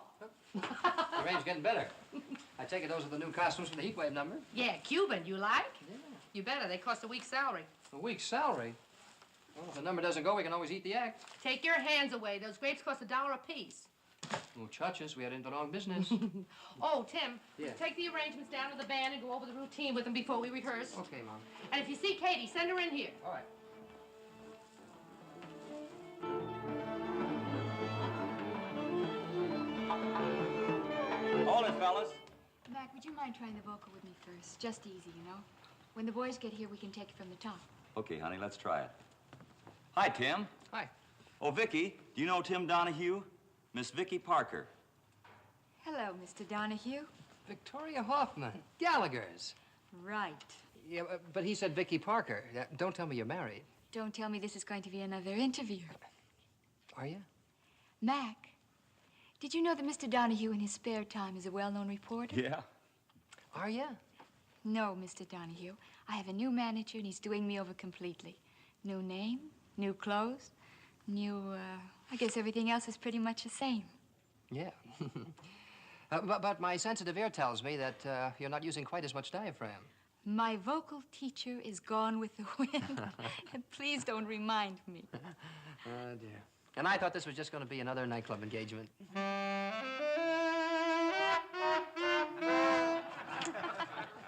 The rain's getting better. I take it those are the new costumes for the heat wave number? Yeah, Cuban, you like? Yeah. You better. They cost a week's salary. A week's salary? Well, if the number doesn't go, we can always eat the act. Take your hands away. Those grapes cost $1 apiece. Muchachos, we had into the wrong business. Oh, Tim, Yeah. take the arrangements down to the band and go over the routine with them before we rehearse. Okay, Mom. And if you see Katie, send her in here. All right. Hold it, fellas. Mac, would you mind trying the vocal with me first? Just easy, you know? When the boys get here, we can take it from the top. Okay, honey, let's try it. Hi, Tim. Hi. Oh, Vicky, do you know Tim Donahue? Miss Vicky Parker. Hello, Mr. Donahue. Victoria Hoffman, Gallagher's. Right. Yeah, but he said Vicky Parker. Don't tell me you're married. Don't tell me this is going to be another interview. Are you? Mac, did you know that Mr. Donahue in his spare time is a well-known reporter? Yeah. Are you? No, Mr. Donahue. I have a new manager, and he's doing me over completely. New name, new clothes, new, I guess everything else is pretty much the same. Yeah. But my sensitive ear tells me that you're not using quite as much diaphragm. My vocal teacher is gone with the wind. And please don't remind me. Oh, dear. And I thought this was just going to be another nightclub engagement.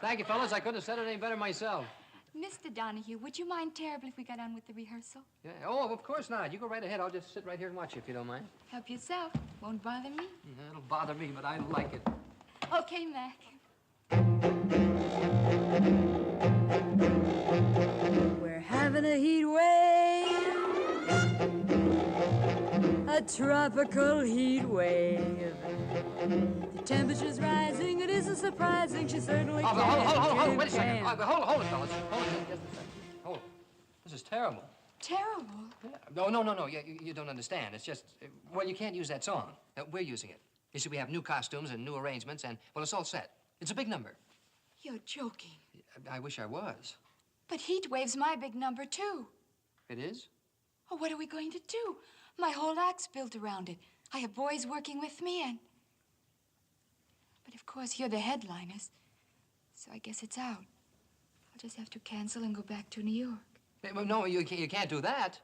Thank you, fellas. I couldn't have said it any better myself. Mr. Donahue, would you mind terribly if we got on with the rehearsal? Yeah. Oh, of course not. You go right ahead. I'll just sit right here and watch you if you don't mind. Help yourself. Won't bother me. It'll bother me, but I like it. Okay, Mac. We're having a heat wave, a tropical heat wave. The temperature's rising, it isn't surprising, she certainly can. Hold, wait a second. Hold it, fellas. Hold it, just a second. Hold it. This is terrible. Terrible? Yeah. No. You don't understand. It's just, well, you can't use that song. We're using it. You see, we have new costumes and new arrangements, and, well, it's all set. It's a big number. You're joking. I wish I was. But heat wave's my big number, too. It is? Oh, what are we going to do? My whole act's built around it. I have boys working with me, and... But, of course, you're the headliners, so I guess it's out. I'll just have to cancel and go back to New York. No, you can't do that.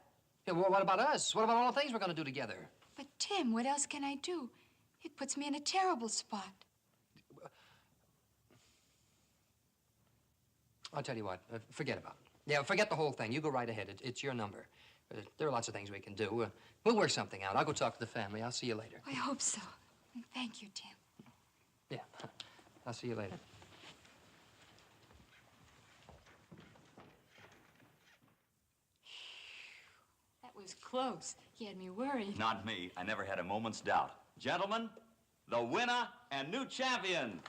Yeah, well, what about us? What about all the things we're going to do together? But, Tim, what else can I do? It puts me in a terrible spot. I'll tell you what, forget about it. Yeah, forget the whole thing. You go right ahead. It's your number. There are lots of things we can do. We'll work something out. I'll go talk to the family. I'll see you later. I hope so. Thank you, Tim. Yeah, I'll see you later. That was close. He had me worried. Not me. I never had a moment's doubt. Gentlemen, the winner and new champion.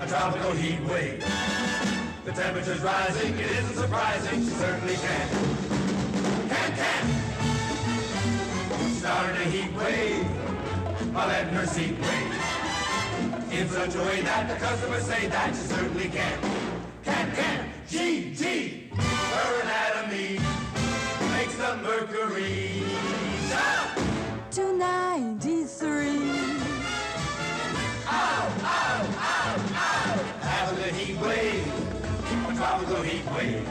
Tropical heat wave. The temperature's rising, it isn't surprising, she certainly can. Started a heat wave while letting her seat wave. In such a way that the customers say that she certainly can. G, her anatomy makes the mercury jump. 293. Having a heat wave, a tropical heat wave.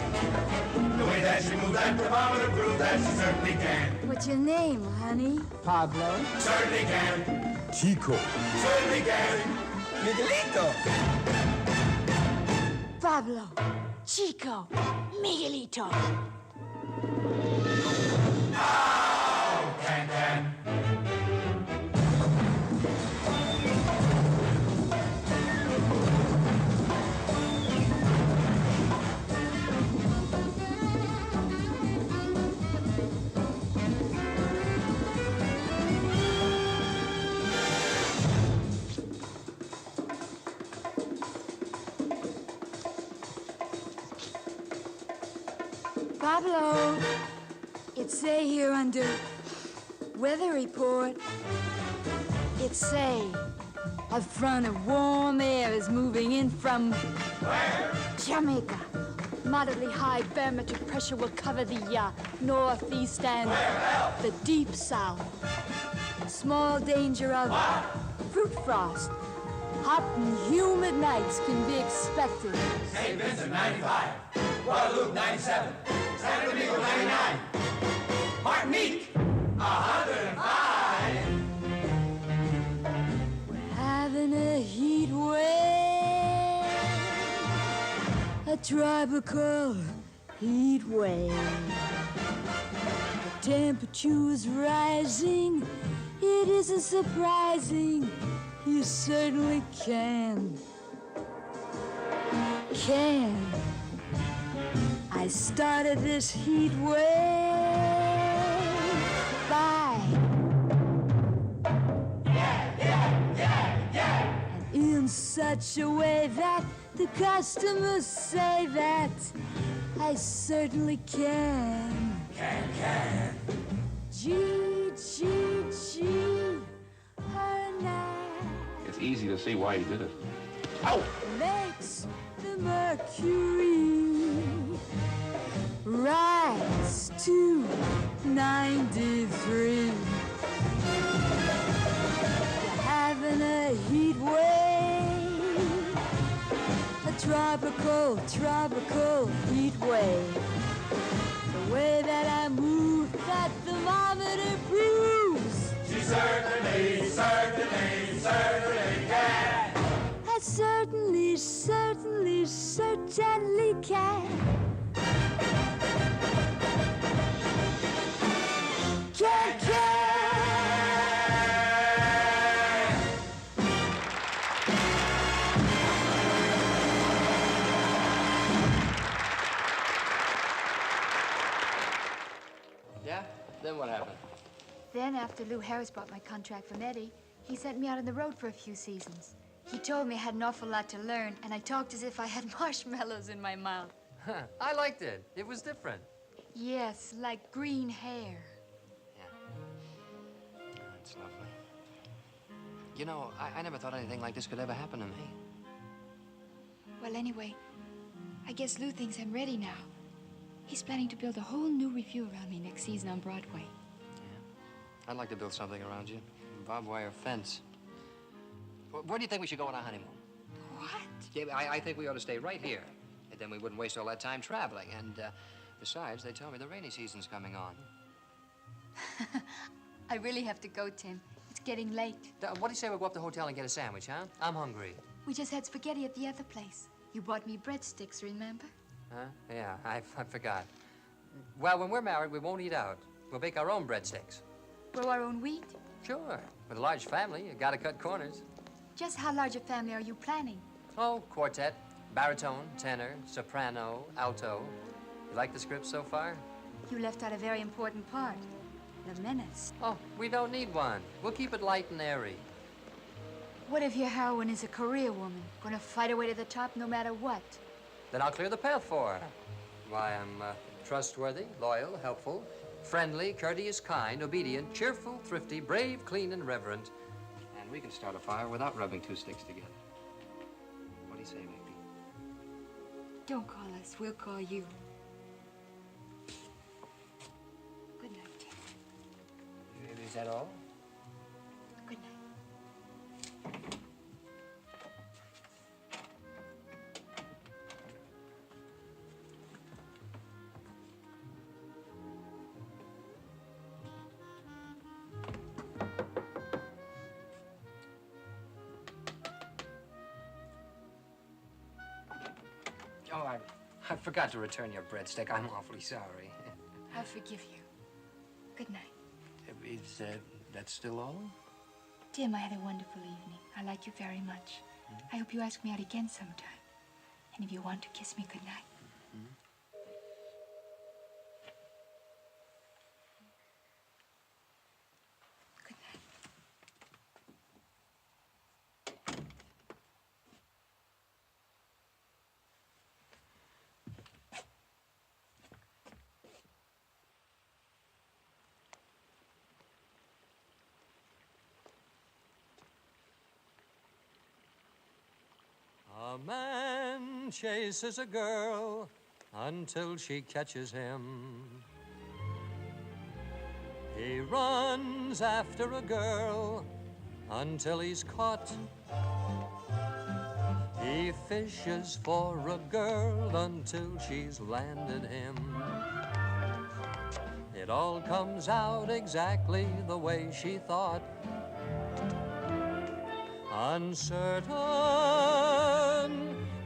The way that she moves that thermometer proves that she certainly can. What's your name, honey? Pablo. Certainly can. Chico. Certainly can. Miguelito. Pablo. Chico. Miguelito. Oh, can. Pablo, it say here under weather report, it say a front of warm air is moving in from where? Jamaica. Moderately high barometric pressure will cover the northeast and the deep south. Small danger of fruit frost. Hot and humid nights can be expected. St. Vincent, 95. Guadalupe, 97. San Domingo, 99. Martinique, 105. We're having a heat wave, a tropical heat wave. The temperature is rising. It isn't surprising. You certainly can. I started this heat wave by and in such a way that the customers say that I certainly can. G, her name It's easy to see why he did it. makes the mercury rise to 93. You're having a heat wave, a tropical heat wave. The way that I move, that thermometer proves. She certainly can. I certainly can. Can. Yeah? Then what happened? Then, after Lou Harris bought my contract from Eddie, he sent me out on the road for a few seasons. He told me I had an awful lot to learn, and I talked as if I had marshmallows in my mouth. Huh, I liked it. It was different. Yes, like green hair. It's lovely. You know, I never thought anything like this could ever happen to me. Well, anyway, I guess Lou thinks I'm ready now. He's planning to build a whole new revue around me next season on Broadway. I'd like to build something around you. A barbed wire fence. Where do you think we should go on our honeymoon? What? Yeah, I think we ought to stay right here. And then we wouldn't waste all that time traveling. And besides, they tell me the rainy season's coming on. I really have to go, Tim. It's getting late. What do you say we go up to the hotel and get a sandwich, huh? I'm hungry. We just had spaghetti at the other place. You bought me breadsticks, remember? Huh? Yeah, I forgot. Well, when we're married, we won't eat out. We'll bake our own breadsticks. Grow our own wheat? Sure. With a large family, you gotta cut corners. Just how large a family are you planning? Oh, quartet, baritone, tenor, soprano, alto. You like the script so far? You left out a very important part. The menace. Oh, we don't need one. We'll keep it light and airy. What if your heroine is a career woman, gonna fight her way to the top no matter what? Then I'll clear the path for her. Why, I'm trustworthy, loyal, helpful, friendly, courteous, kind, obedient, cheerful, thrifty, brave, clean, and reverent. And we can start a fire without rubbing two sticks together. What do you say, baby? Don't call us, we'll call you. Good night, Tim. Is that all? Good night. Oh, I forgot to return your breadstick. I'm awfully sorry. I forgive you. Good night. Is that still all? Tim, I had a wonderful evening. I like you very much. I hope you ask me out again sometime. And if you want to kiss me, good night. Good night. A man chases a girl until she catches him. He runs after a girl until he's caught. He fishes for a girl until she's landed him. It all comes out exactly the way she thought. Uncertain,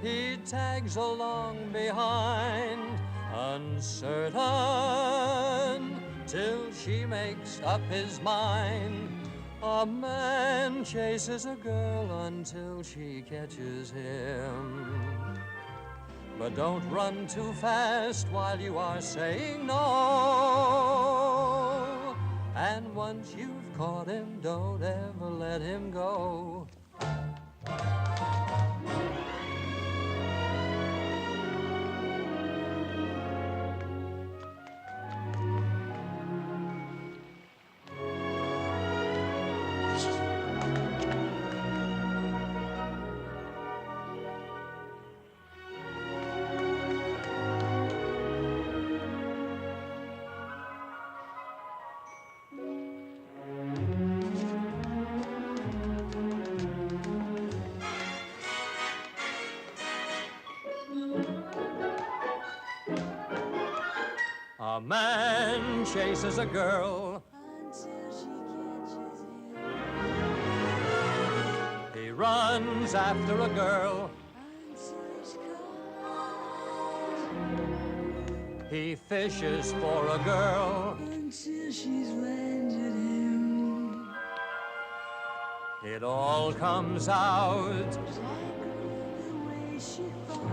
he tags along behind. Uncertain, till she makes up his mind. A man chases a girl until she catches him. But don't run too fast while you are saying no. And once you've caught him, don't ever let him go. A man chases a girl until she catches him. He runs after a girl until he's caught. He fishes for a girl until she's landed him. It all comes out exactly the way she thought.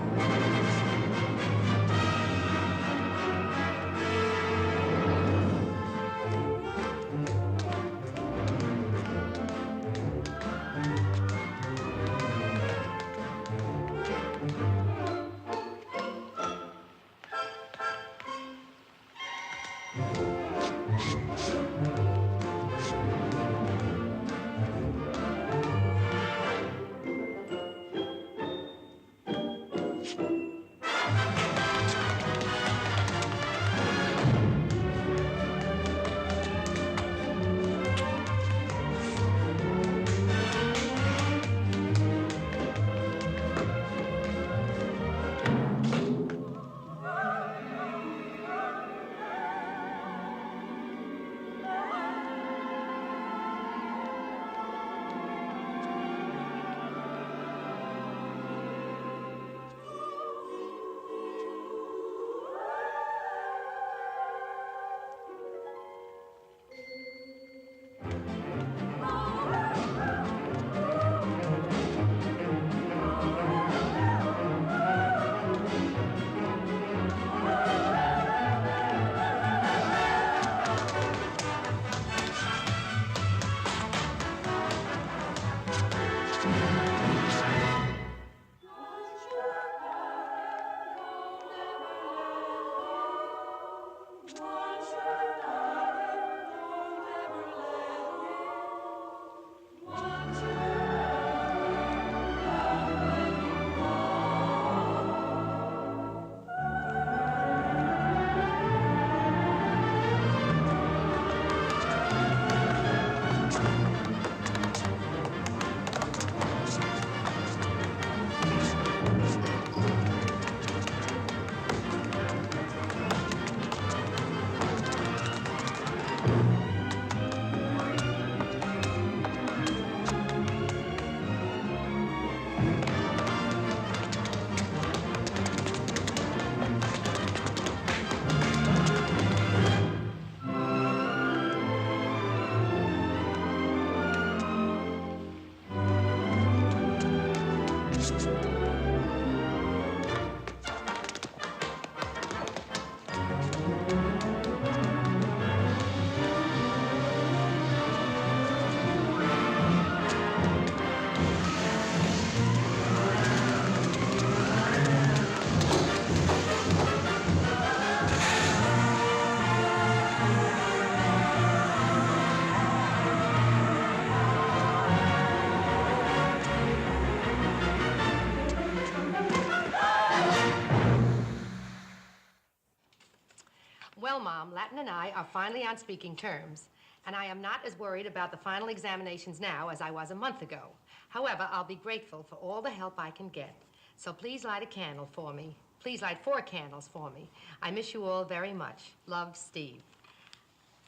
Well, Mom, Latin and I are finally on speaking terms. And I am not as worried about the final examinations now as I was a month ago. However, I'll be grateful for all the help I can get. So please light a candle for me. Please light 4 candles for me. I miss you all very much. Love, Steve.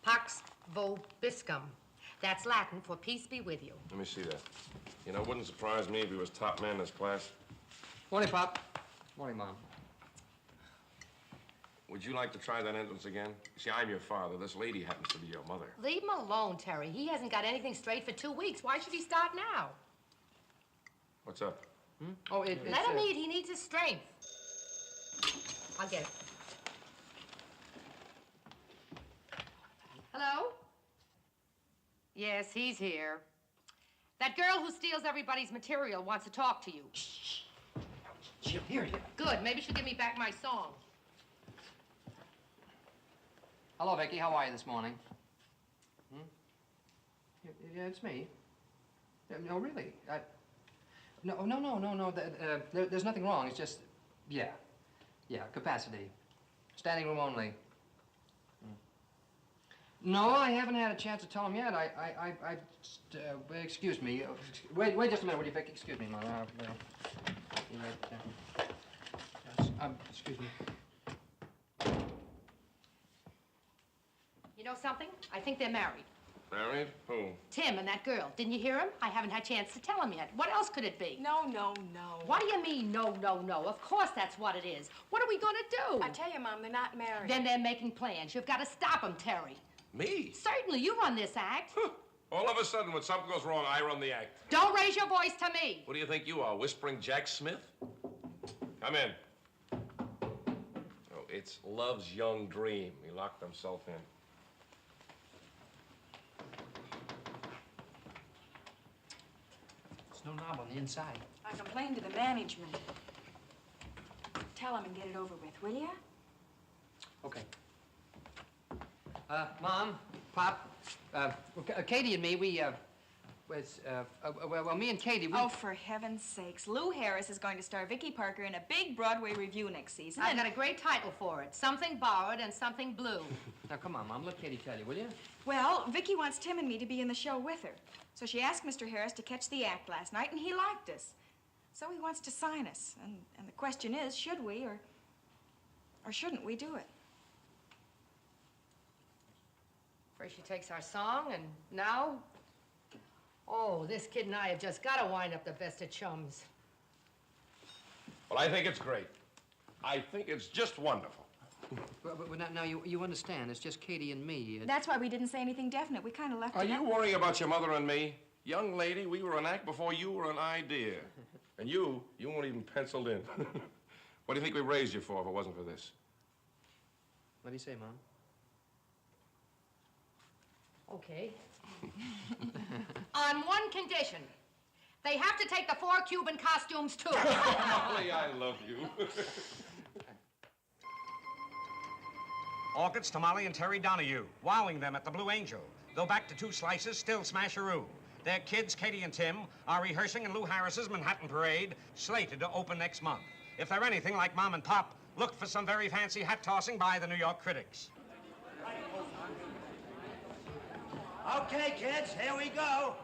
Pax vobiscum. That's Latin for peace be with you. Let me see that. You know, it wouldn't surprise me if he was top man in his class. Morning, Pop. Morning, Mom. Would you like to try that entrance again? See, I'm your father. This lady happens to be your mother. Leave him alone, Terry. He hasn't got anything straight for 2 weeks. Why should he start now? What's up? Oh, Let him eat. He needs his strength. I'll get it. Hello? Yes, he's here. That girl who steals everybody's material wants to talk to you. Shh. She'll hear you. Good. Maybe she'll give me back my song. Hello, Vicky. How are you this morning? Yeah, it's me. No, really. No. There's nothing wrong. It's just, yeah, capacity. Standing room only. No, I haven't had a chance to tell him yet. Excuse me. Wait just a minute, will you, Vicky? Excuse me, Mom. Excuse me. You know something? I think they're married. Married? Who? Tim and that girl. Didn't you hear him? I haven't had a chance to tell him yet. What else could it be? No. What do you mean, no? Of course that's what it is. What are we going to do? I tell you, Mom, they're not married. Then they're making plans. You've got to stop them, Terry. Me? Certainly. You run this act. All of a sudden, when something goes wrong, I run the act. Don't raise your voice to me. What do you think you are, Whispering Jack Smith? Come in. Oh, it's Love's young dream. He locked himself in. There's no knob on the inside. I complained to the management. Tell them and get it over with, will you? Okay. Mom, Pop, Katie and me, me and Katie, we... Oh, for heaven's sakes. Lou Harris is going to star Vicky Parker in a big Broadway review next season. I've got a great title for it. Something Borrowed and Something Blue. Now, come on, Mom. Let Katie tell you, will you? Well, Vicky wants Tim and me to be in the show with her. So she asked Mr. Harris to catch the act last night, and he liked us. So he wants to sign us. And the question is, should we or shouldn't we do it? First she takes our song, and now... Oh, this kid and I have just got to wind up the best of chums. Well, I think it's great. I think it's just wonderful. But now you understand, it's just Katie and me. That's why we didn't say anything definite. We kind of left it Are you worrying about your mother and me? Young lady, we were an act before you were an idea. And you weren't even penciled in. What do you think we raised you for if it wasn't for this? What do you say, Mom? Okay. On one condition. They have to take the 4 Cuban costumes, too. Molly, I love you. Orchids to Molly and Terry Donahue, wowing them at the Blue Angel. Though back to 2 slices, still smasheroo. Their kids, Katie and Tim, are rehearsing in Lou Harris's Manhattan Parade, slated to open next month. If they're anything like Mom and Pop, look for some very fancy hat-tossing by the New York critics. Okay, kids, here we go.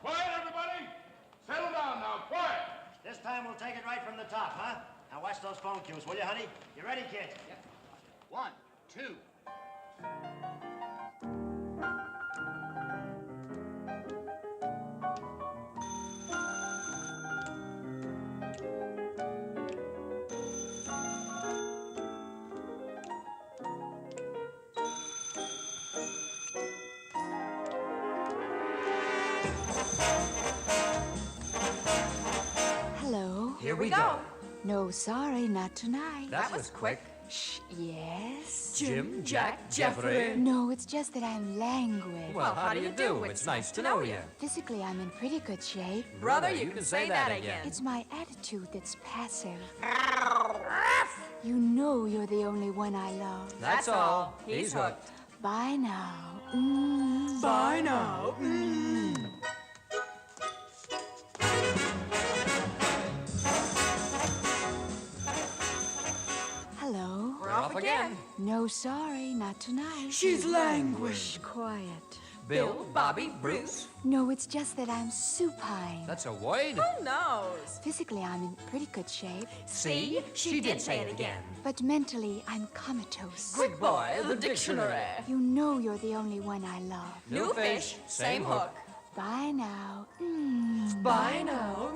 Quiet, everybody! Settle down now, quiet! This time we'll take it right from the top, huh? Now watch those phone cues, will you, honey? You ready, kids? Yep. 1, 2. Hello. Here we go. No, sorry, not tonight. That was quick. Shh, yes? Jim, Jack, Jeffrey. No, it's just that I'm languid. Well, how do you do? It's nice to know you. Physically, I'm in pretty good shape. Brother, you can say that again. It's my attitude that's passive. You know you're the only one I love. That's all. He's hooked. Bye now. Bye now. Hello. We're off again. No, sorry, not tonight. She's languid. Quiet. Bill, Bobby, Bruce? No, it's just that I'm supine. That's a word? Who knows? Physically, I'm in pretty good shape. See? She did say it again. But mentally, I'm comatose. Good boy, the dictionary. You know you're the only one I love. New fish, same hook. Bye now. Bye now.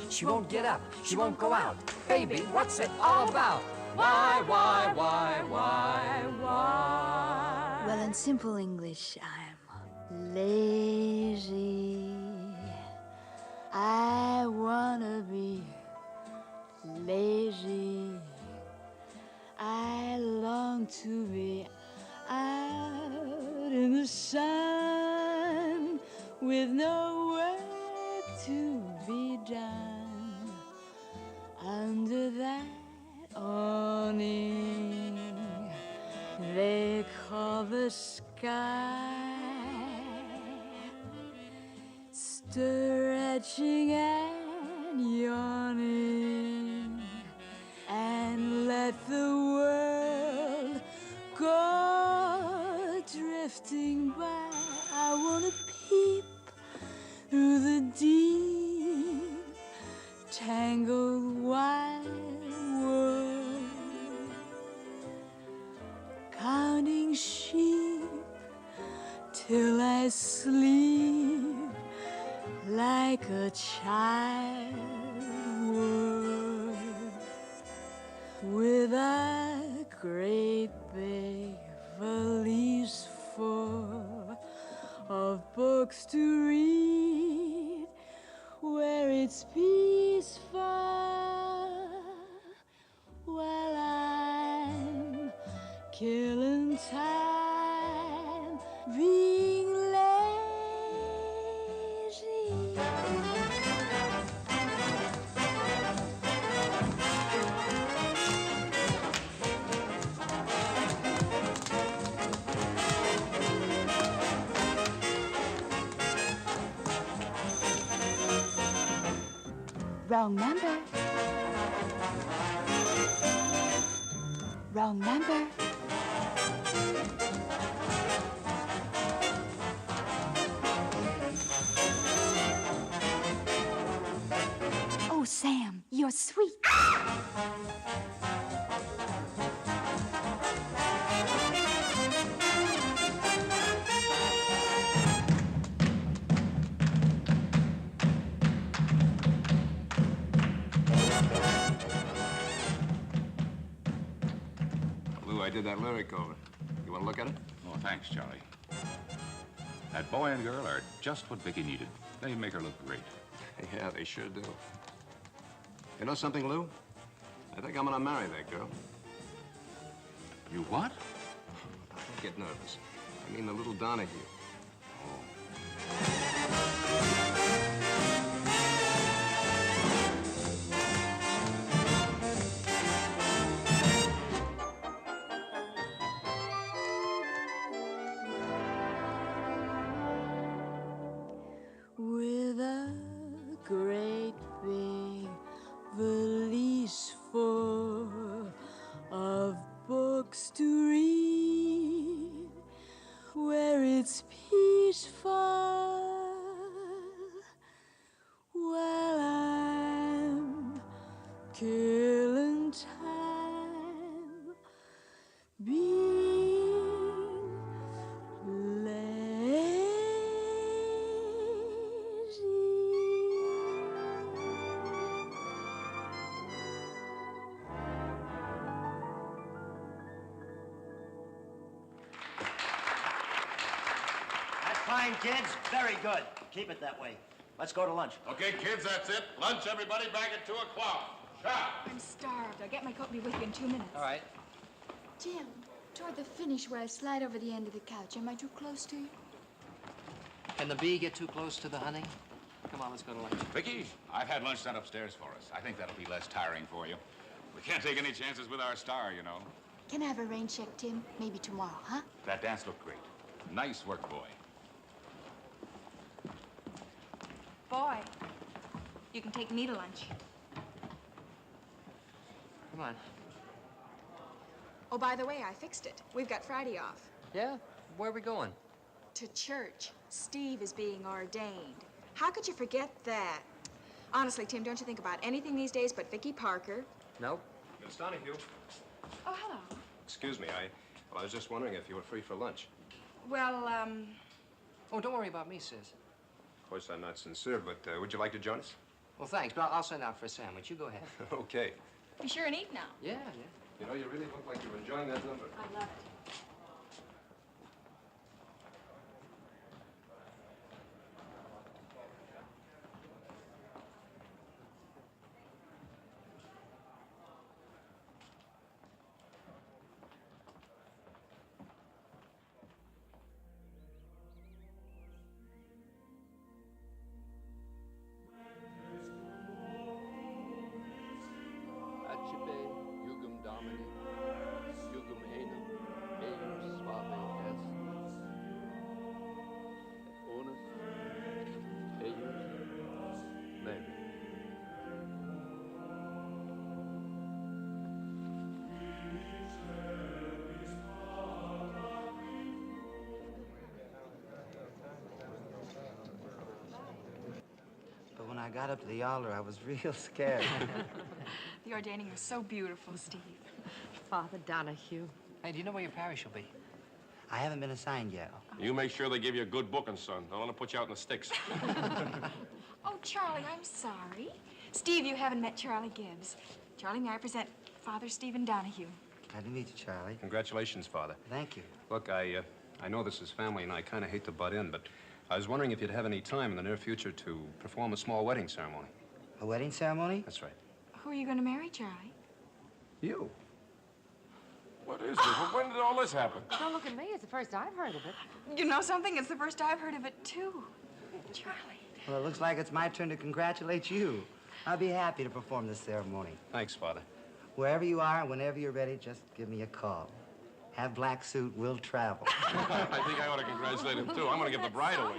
She won't get up. She won't go out. Baby, what's it all about? Why? Well, in simple English, I'm lazy. I wanna be lazy. I long to be out in the sun with no work to be done under that awning they call the sky, stretching and yawning, and let the world go drifting by. I wanna peep through the deep, tangled wide world, counting sheep till I sleep like a child would, with a great big valise full of books to read, where it's peaceful while I'm killing time being lazy. Wrong number. Wrong number. Oh, Sam, you're sweet. Lou, I did that lyric over. You want to look at it? Oh, thanks, Charlie. That boy and girl are just what Vicky needed. They make her look great. Yeah, they sure do. You know something, Lou? I think I'm gonna marry that girl. You what? Don't get nervous. I mean the little Donahue. With a great big valise full of books to read, where it's peaceful while I'm killing time being That's fine, kids. Very good. Keep it that way. Let's go to lunch. Okay, kids, that's it. Lunch, everybody, back at 2 o'clock. Sharp. I'm starved. I'll get my coat and be with you in 2 minutes. All right. Jim, toward the finish where I slide over the end of the couch, am I too close to you? Can the bee get too close to the honey? Come on, let's go to lunch. Vicky, I've had lunch sent upstairs for us. I think that'll be less tiring for you. We can't take any chances with our star, you know. Can I have a rain check, Tim? Maybe tomorrow, huh? That dance looked great. Nice work, boy. Boy, you can take me to lunch. Come on. Oh, by the way, I fixed it. We've got Friday off. Yeah? Where are we going? To church. Steve is being ordained. How could you forget that? Honestly, Tim, don't you think about anything these days but Vicky Parker? Nope. Miss Donahue. Oh, hello. Excuse me, I was just wondering if you were free for lunch. Well, Oh, don't worry about me, sis. Of course, I'm not sincere, but would you like to join us? Well, thanks, but I'll send out for a sandwich. You go ahead. Okay. be sure and eat now. Yeah. You know, you really look like you're enjoying that number. I love it. Accipe jugum Domini, jugum enum, eius suave est. Et onus, eius, mem. But when I got up to the altar, I was real scared. The ordaining was so beautiful, Steve. Father Donahue. Hey, do you know where your parish will be? I haven't been assigned yet. You make sure they give you a good booking, son. Don't want to put you out in the sticks. Oh, Charlie, I'm sorry. Steve, you haven't met Charlie Gibbs. Charlie, may I present Father Stephen Donahue? Glad to meet you, Charlie. Congratulations, Father. Thank you. Look, I know this is family, and I kind of hate to butt in, but I was wondering if you'd have any time in the near future to perform a small wedding ceremony. A wedding ceremony? That's right. Who are you going to marry, Charlie? You. What is this? When did all this happen? Don't look at me. It's the first I've heard of it. You know something? It's the first I've heard of it, too. Charlie. Well, it looks like it's my turn to congratulate you. I'll be happy to perform this ceremony. Thanks, Father. Wherever you are, whenever you're ready, just give me a call. Have black suit, we'll travel. I think I ought to congratulate him, too. I'm going to give the bride away.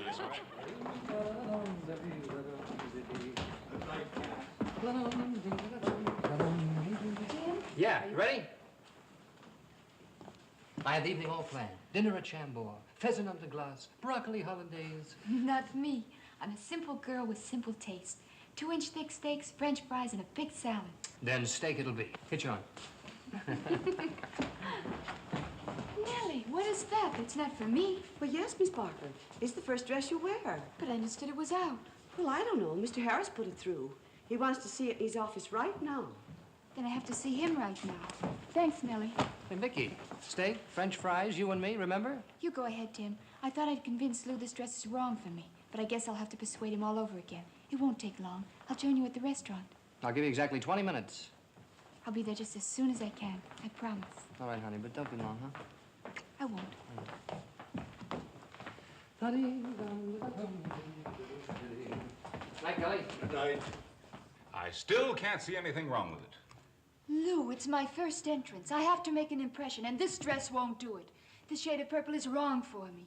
Yeah, you ready? I have the evening all planned. Dinner at Chambord, pheasant under glass, broccoli hollandaise. Not me. I'm a simple girl with simple taste. 2-inch thick steaks, French fries, and a big salad. Then steak it'll be. Hitch on. Nellie, what is that? That's not for me. Well, yes, Miss Parker. It's the first dress you wear. But I understood it was out. Well, I don't know. Mr. Harris put it through. He wants to see it in his office right now. Then I have to see him right now. Thanks, Nellie. Hey, Vicky, steak, French fries, you and me, remember? You go ahead, Tim. I thought I'd convince Lou this dress is wrong for me, but I guess I'll have to persuade him all over again. It won't take long. I'll join you at the restaurant. I'll give you exactly 20 minutes. I'll be there just as soon as I can. I promise. All right, honey, but don't be long, huh? I won't. Night, Kelly. Good night. I still can't see anything wrong with it. Lou, it's my first entrance. I have to make an impression, and this dress won't do it. This shade of purple is wrong for me.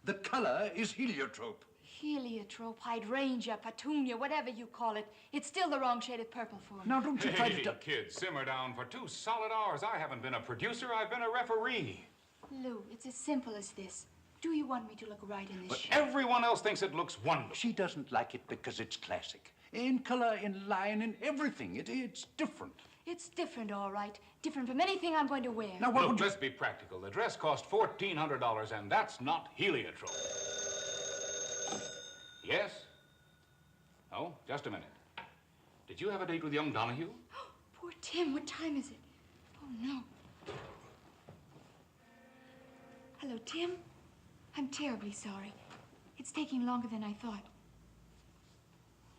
The color is heliotrope. Heliotrope, hydrangea, petunia, whatever you call it. It's still the wrong shade of purple for me. Now, don't you try to... Kid, simmer down for 2 solid hours. I haven't been a producer. I've been a referee. Lou, it's as simple as this. Do you want me to look right in this But shirt? everyone else thinks it looks wonderful. She doesn't like it because it's classic. In color, in line, in everything. It's different. It's different, all right. Different from anything I'm going to wear. Now, look, let's be practical. The dress cost $1,400, and that's not heliotrope. Yes? Oh, just a minute. Did you have a date with young Donahue? Poor Tim, what time is it? Oh, no. Hello, Tim. I'm terribly sorry. It's taking longer than I thought.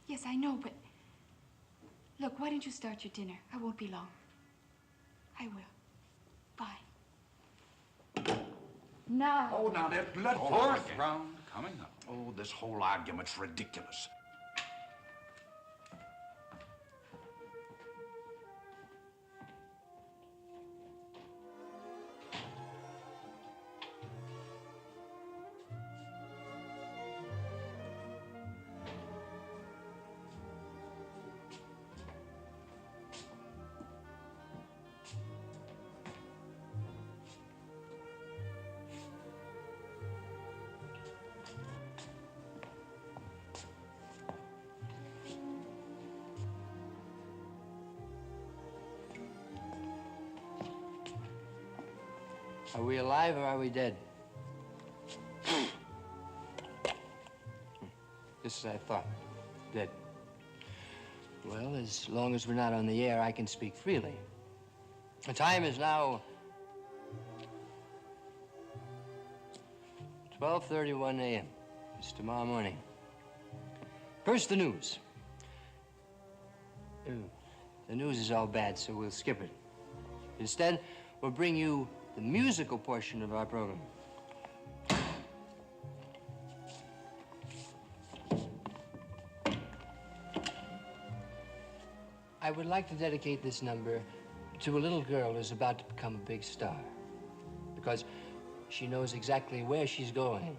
Yes, I know, but... Look, why don't you start your dinner? I won't be long. I will. Bye. Now. Oh, now that blood. Fourth round coming up. Oh, this whole argument's ridiculous. Are we alive or are we dead? Just as I thought. Dead. Well, as long as we're not on the air, I can speak freely. The time is now 12:31 a.m. It's tomorrow morning. First, the news. The news is all bad, so we'll skip it. Instead, we'll bring you the musical portion of our program. I would like to dedicate this number to a little girl who's about to become a big star, because she knows exactly where she's going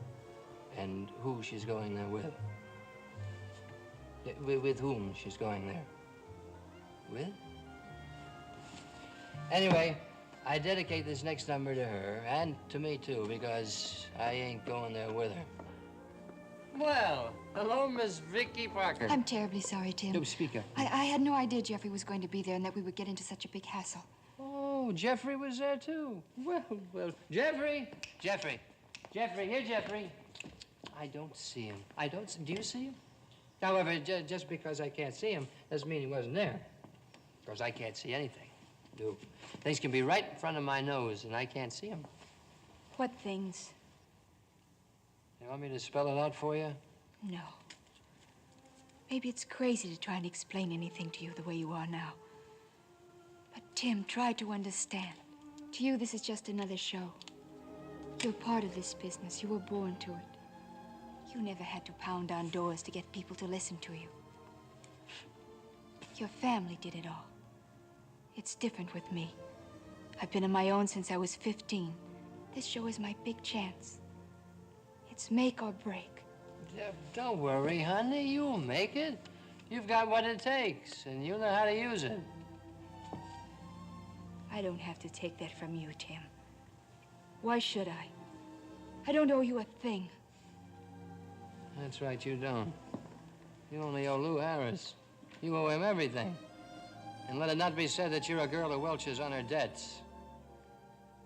and who she's going there with. With whom she's going there. With? Anyway, I dedicate this next number to her, and to me too, because I ain't going there with her. Well, hello, Miss Vicky Parker. I'm terribly sorry, Tim. No, speak up. I had no idea Jeffrey was going to be there and that we would get into such a big hassle. Oh, Jeffrey was there too. Well, Jeffrey, here, Jeffrey. I don't see him. Do you see him? However, just because I can't see him doesn't mean he wasn't there. Because I can't see anything. Things can be right in front of my nose and I can't see them. What things? You want me to spell it out for you? No. Maybe it's crazy to try and explain anything to you the way you are now. But Tim, try to understand. To you, this is just another show. You're part of this business. You were born to it. You never had to pound on doors to get people to listen to you. Your family did it all. It's different with me. I've been on my own since I was 15. This show is my big chance. It's make or break. Don't worry, honey. You'll make it. You've got what it takes, and you know how to use it. I don't have to take that from you, Tim. Why should I? I don't owe you a thing. That's right, you don't. You only owe Lou Harris. You owe him everything. And let it not be said that you're a girl who welches on her debts.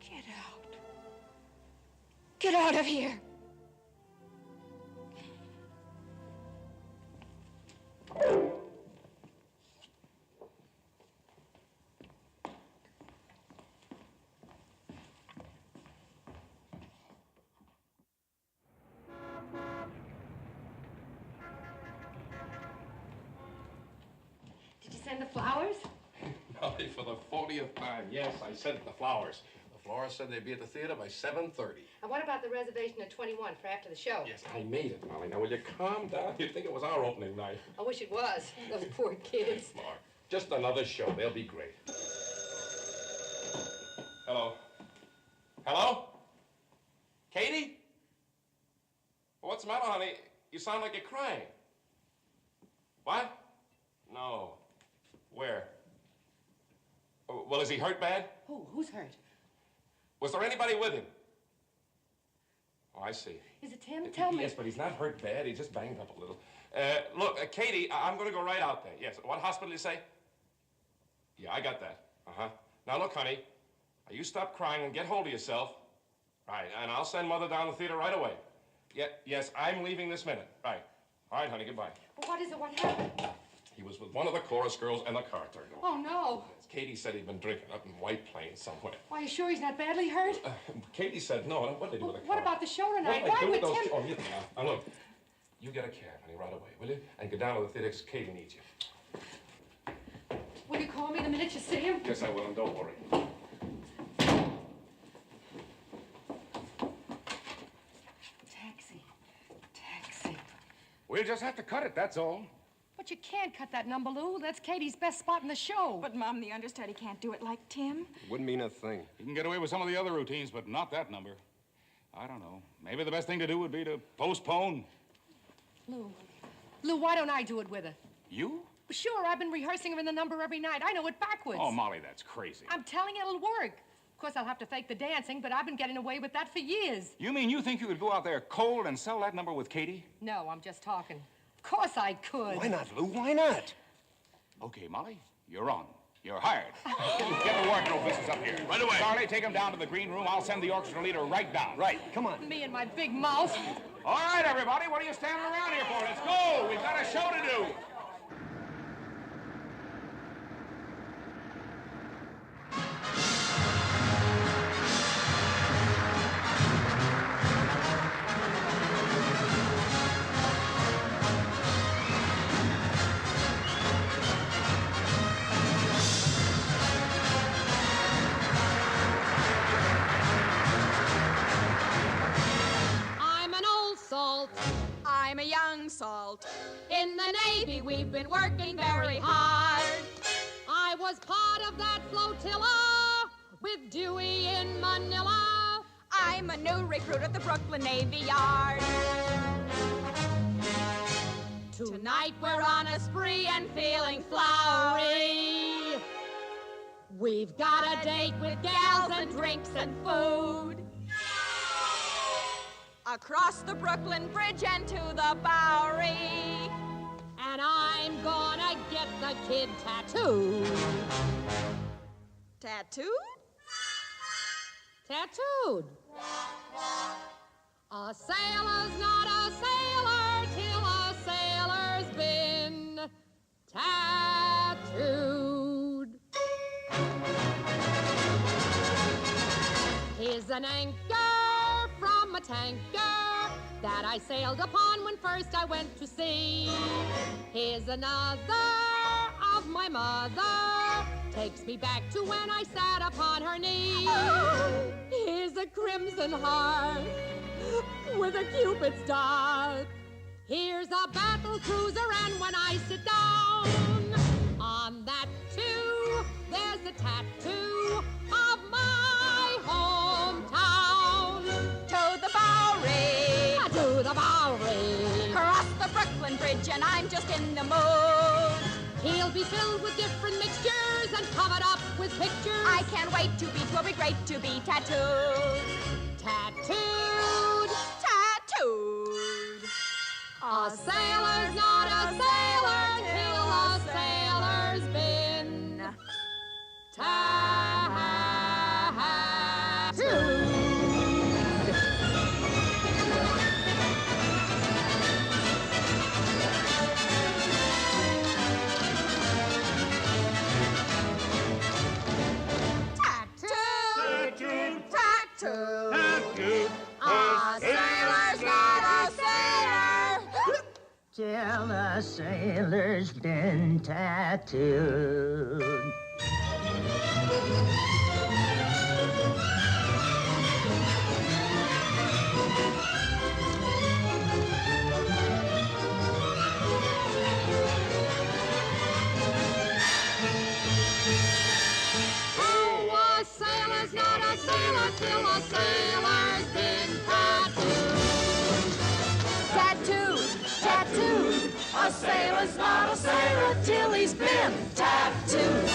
Get out. Get out of here. Did you send the flowers? Molly, for the 40th time, yes, I sent the flowers. The florist said they'd be at the theater by 7:30. And what about the reservation at 21 for after the show? Yes, I made it, Molly. Now, will you calm down? You'd think it was our opening night. I wish it was. Those poor kids. Mark, just another show. They'll be great. Hello? Hello? Katie? What's the matter, honey? You sound like you're crying. What? No. Where? Well, is he hurt bad? Who? Who's hurt? Was there anybody with him? Oh, I see. Is it Tim? Tell me. Yes, but he's not hurt bad. He just banged up a little. Look, Katie, I'm going to go right out there. Yes. What hospital did you say? Yeah, I got that. Uh-huh. Now, look, honey, you stop crying and get hold of yourself. Right, and I'll send Mother down to the theater right away. Yeah, yes, I'm leaving this minute. Right. All right, honey, goodbye. Well, what is it? What happened? He was with one of the chorus girls and the car turned on. Oh, no. Katie said he'd been drinking up in White Plains somewhere. Are you sure he's not badly hurt? Katie said no. What did they do with the car? What about the show tonight? What Why did would they do with Tim... those... Oh, now, look. You get a cab, honey, right away, will you? And go down to the theater because Katie needs you. Will you call me the minute you see him? Yes, I will, and don't worry. Taxi. We'll just have to cut it, that's all. But you can't cut that number, Lou. That's Katie's best spot in the show. But, Mom, the understudy can't do it like Tim. Wouldn't mean a thing. You can get away with some of the other routines, but not that number. I don't know. Maybe the best thing to do would be to postpone. Lou, why don't I do it with her? You? Sure, I've been rehearsing her in the number every night. I know it backwards. Oh, Molly, that's crazy. I'm telling you, it'll work. Of course, I'll have to fake the dancing, but I've been getting away with that for years. You mean you think you could go out there cold and sell that number with Katie? No, I'm just talking. Of course I could. Why not, Lou? Why not? Okay, Molly, you're on. You're hired. Get the wardrobe business up here. Right away. Charlie, take him down to the green room. I'll send the orchestra leader right down. Right. Come on. Me and my big mouth. All right, everybody. What are you standing around here for? Let's go. We've got a show to do. I'm an old salt. I'm a young salt. In the Navy, we've been working very hard. I was part of that flotilla with Dewey in Manila. I'm a new recruit at the Brooklyn Navy Yard. Tonight we're on a spree and feeling flowery. We've got a date with gals and drinks and food. Across the Brooklyn Bridge and to the Bowery. And I'm gonna get the kid tattooed. Tattooed? Tattooed. A sailor's not a sailor till a sailor's been tattooed. Here's an anchor from a tanker that I sailed upon when first I went to sea. Here's another of my mother, takes me back to when I sat upon her knee. Oh. Here's a crimson heart with a Cupid's dart. Here's a battle cruiser, and when I sit down on that too, there's a tattoo of my hometown. To the Bowery. To the Bowery. Cross the Brooklyn Bridge and I'm just in the mood. He'll be filled with different mixtures and covered up with pictures. I can't wait to be, 'twill be great to be tattooed. Tattooed. Tattooed. A sailor's not a sailor till a sailor's been tattooed. Tattooed. A sailor's not a sailor till a sailor's been tattooed. Oh, a sailor's not a sailor till a sailor's been tattooed. Tattooed. Tattooed. A sailor's not a sailor till he's been tattooed.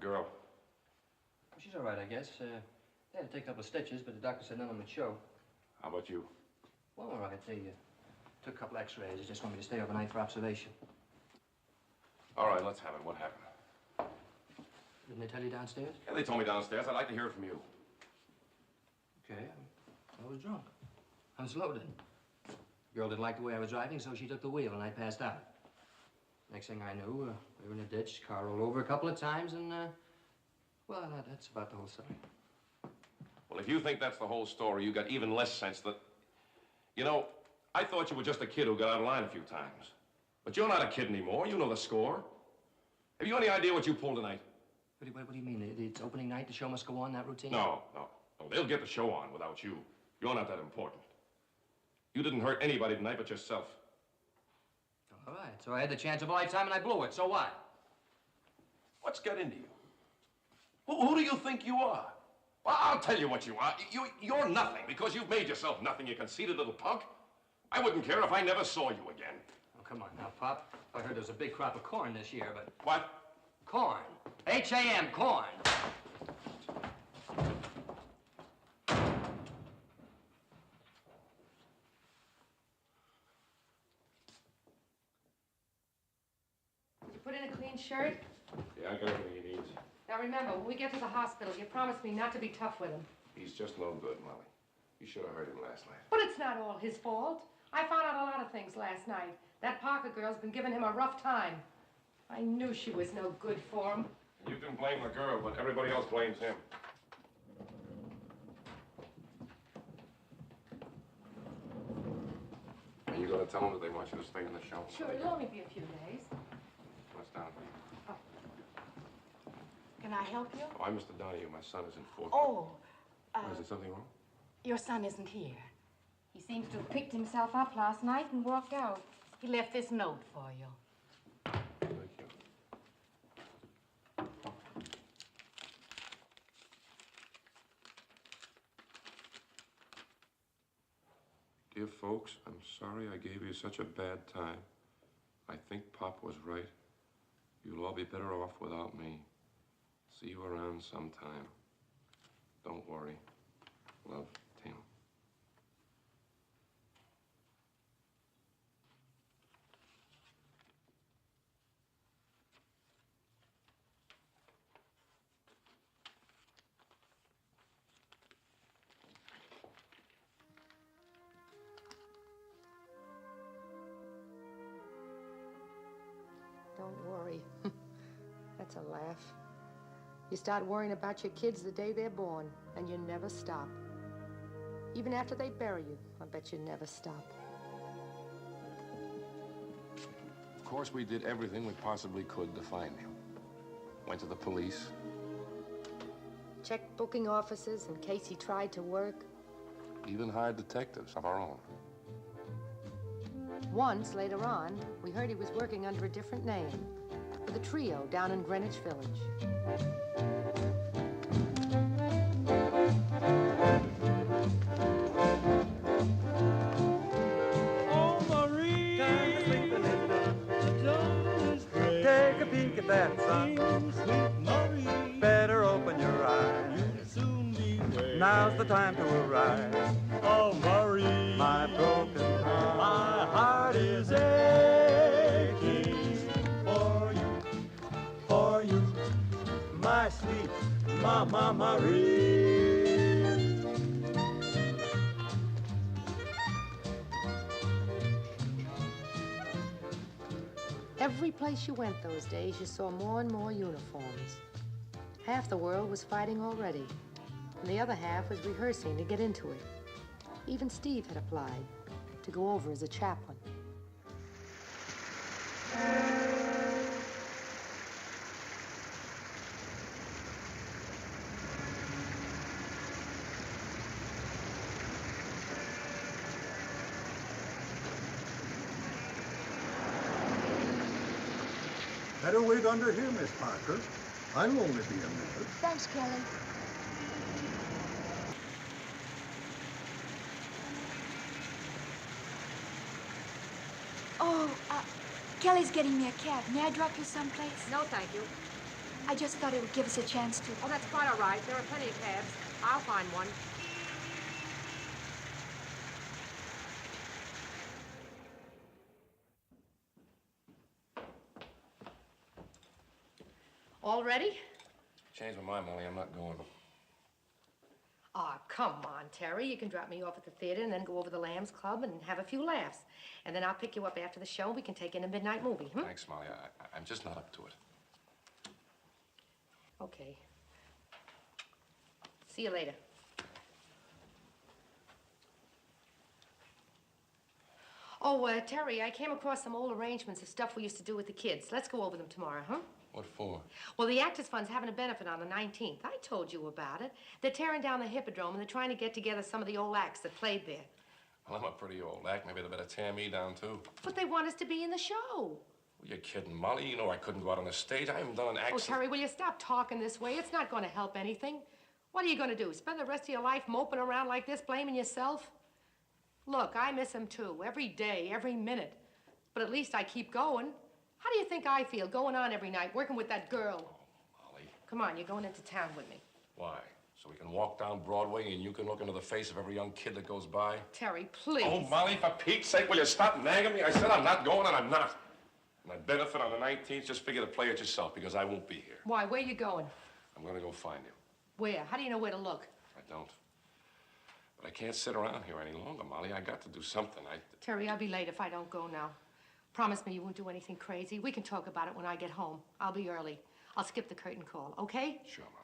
girl? Well, she's all right, I guess. They had to take a couple of stitches, but the doctor said none of them would show. How about you? Well, all right. They took a couple x-rays. They just want me to stay overnight for observation. All right, let's have it. What happened? Didn't they tell you downstairs? Yeah, they told me downstairs. I'd like to hear it from you. Okay, I was drunk. I was loaded. Girl didn't like the way I was driving, so she took the wheel, and I passed out. Next thing I knew, we were in a ditch. Car rolled over a couple of times, and, well, that's about the whole story. Well, if you think that's the whole story, you got even less sense that... You know, I thought you were just a kid who got out of line a few times. But you're not a kid anymore. You know the score. Have you any idea what you pulled tonight? What do you mean? It's opening night, the show must go on, that routine? No. They'll get the show on without you. You're not that important. You didn't hurt anybody tonight but yourself. All right, so I had the chance of a lifetime and I blew it. So what? What's got into you? Who do you think you are? Well, I'll tell you what you are. You're nothing because you've made yourself nothing, you conceited little punk. I wouldn't care if I never saw you again. Oh, come on now, Pop. I heard there was a big crop of corn this year, but... What? Corn. H-A-M, corn. Did you put in a clean shirt? Yeah, I got everything he needs. Now remember, when we get to the hospital, you promise me not to be tough with him. He's just no good, Molly. You should have heard him last night. But it's not all his fault. I found out a lot of things last night. That Parker girl's been giving him a rough time. I knew she was no good for him. You can blame the girl, but everybody else blames him. Are you going to tell them that they want you to stay in the show? Sure, it'll only be a few days. What's down? Can I help you? Oh, I'm Mr. Donahue. My son is in fourth. Oh, Is there something wrong? your son isn't here. He seems to have picked himself up last night and walked out. He left this note for you. Thank you. Dear folks, I'm sorry I gave you such a bad time. I think Pop was right. You'll all be better off without me. See you around sometime. Don't worry. Love, Tim. Don't worry. That's a laugh. You start worrying about your kids the day they're born, and you never stop. Even after they bury you, I bet you never stop. Of course, we did everything we possibly could to find him. Went to the police. Checked booking offices in case he tried to work. Even hired detectives of our own. Once, later on, we heard he was working under a different name, with a trio down in Greenwich Village. Oh, Marie, time for sleeping is done. The dawn is gray. Take a peek at that sun. Sweet Marie, better open your eyes. You'll soon be there. Now's the time to arise. Oh, Marie, my broken heart. My heart is aching for you, my sweet Mama Marie. Every place you went those days, you saw more and more uniforms. Half the world was fighting already, and the other half was rehearsing to get into it. Even Steve had applied to go over as a chaplain. Better wait under here, Miss Parker. I'll only be a minute. Thanks, Kelly. Oh, Kelly's getting me a cab. May I drop you someplace? No, thank you. I just thought it would give us a chance to. Oh, that's quite all right. There are plenty of cabs. I'll find one. All ready? Changed my mind, Molly. I'm not going. Aw, come on, Terry. You can drop me off at the theater and then go over to the Lambs Club and have a few laughs. And then I'll pick you up after the show and we can take in a midnight movie, Thanks, Molly. I'm just not up to it. Okay. See you later. Oh, Terry, I came across some old arrangements of stuff we used to do with the kids. Let's go over them tomorrow, huh? What for? Well, the Actors Fund's having a benefit on the 19th. I told you about it. They're tearing down the Hippodrome, and they're trying to get together some of the old acts that played there. Well, I'm a pretty old act. Maybe they better tear me down, too. But they want us to be in the show. You're kidding, Molly. You know I couldn't go out on the stage. I haven't done an act. Oh, Terry, will you stop talking this way? It's not going to help anything. What are you going to do? Spend the rest of your life moping around like this, blaming yourself? Look, I miss him, too. Every day, every minute. But at least I keep going. How do you think I feel, going on every night, working with that girl? Oh, Molly. Come on, you're going into town with me. Why? So we can walk down Broadway and you can look into the face of every young kid that goes by? Terry, please. Oh, Molly, for Pete's sake, will you stop nagging me? I said I'm not going, and I'm not. And that benefit on the 19th, just figure to play it yourself, because I won't be here. Why? Where you going? I'm going to go find him. Where? How do you know where to look? I don't. But I can't sit around here any longer, Molly. I got to do something. Terry, I'll be late if I don't go now. Promise me you won't do anything crazy. We can talk about it when I get home. I'll be early. I'll skip the curtain call, okay? Sure, Molly.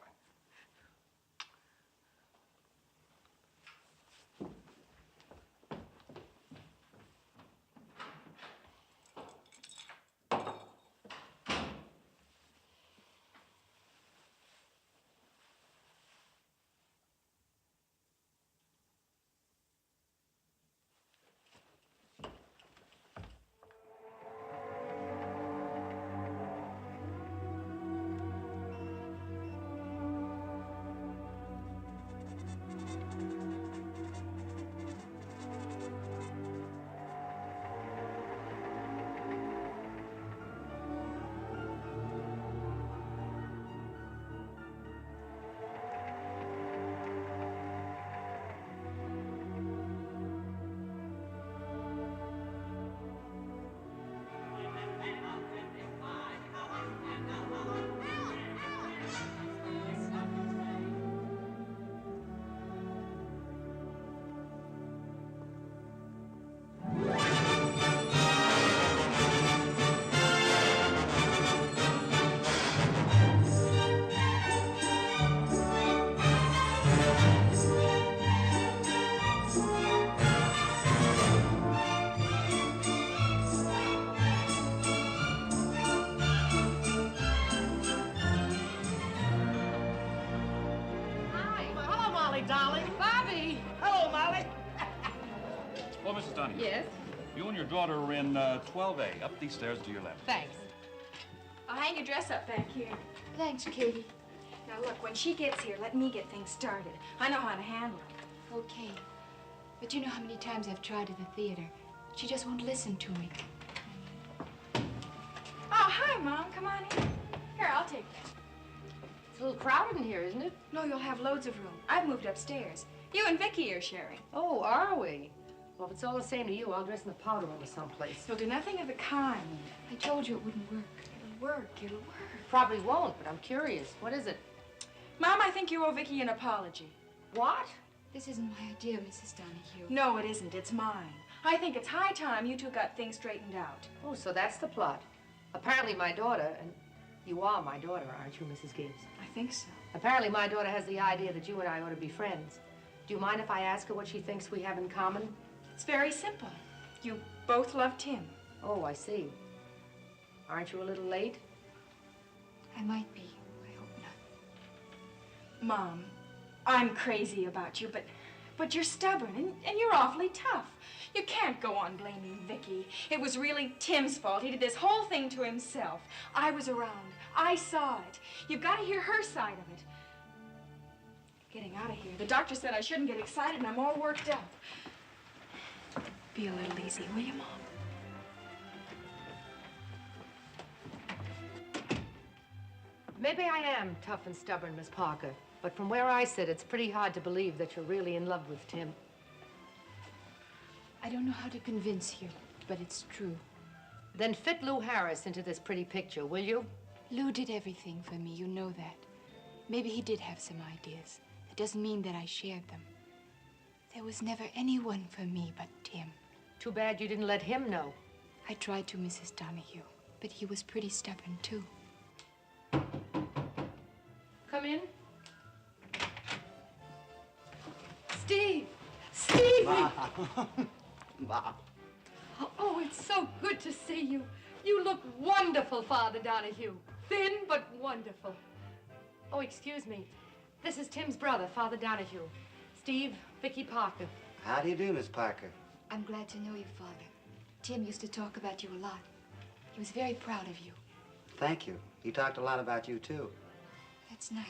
Well, Mrs. Donahue. Yes? You and your daughter are in 12A, up these stairs to your left. Thanks. I'll hang your dress up back here. Thanks, Katie. Now, look, when she gets here, let me get things started. I know how to handle it. Okay. But you know how many times I've tried at the theater. She just won't listen to me. Oh, hi, Mom. Come on in. Here, I'll take that. It's a little crowded in here, isn't it? No, you'll have loads of room. I've moved upstairs. You and Vicky are sharing. Oh, are we? Well, if it's all the same to you, I'll dress in the powder room or someplace. You'll do nothing of the kind. I told you it wouldn't work. It'll work. It'll work. Probably won't, but I'm curious. What is it? Mom, I think you owe Vicky an apology. What? This isn't my idea, Mrs. Donahue. No, it isn't. It's mine. I think it's high time you two got things straightened out. Oh, so that's the plot. Apparently my daughter, and you are my daughter, aren't you, Mrs. Gibbs? I think so. Apparently my daughter has the idea that you and I ought to be friends. Do you mind if I ask her what she thinks we have in common? It's very simple. You both love Tim. Oh, I see. Aren't you a little late? I might be. I hope not. Mom, I'm crazy about you, but you're stubborn and you're awfully tough. You can't go on blaming Vicky. It was really Tim's fault. He did this whole thing to himself. I was around. I saw it. You've got to hear her side of it. Getting out of here. The doctor said I shouldn't get excited, and I'm all worked up. Be a little easy, will you, Mom? Maybe I am tough and stubborn, Miss Parker, but from where I sit, it's pretty hard to believe that you're really in love with Tim. I don't know how to convince you, but it's true. Then fit Lou Harris into this pretty picture, will you? Lou did everything for me, you know that. Maybe he did have some ideas. It doesn't mean that I shared them. There was never anyone for me but Tim. Too bad you didn't let him know. I tried to, Mrs. Donahue, but he was pretty stubborn, too. Come in. Steve! Stevie! Ma. Oh, it's so good to see you. You look wonderful, Father Donahue. Thin, but wonderful. Oh, excuse me. This is Tim's brother, Father Donahue. Steve, Vicky Parker. How do you do, Miss Parker? I'm glad to know you, Father. Tim used to talk about you a lot. He was very proud of you. Thank you. He talked a lot about you, too. That's nice.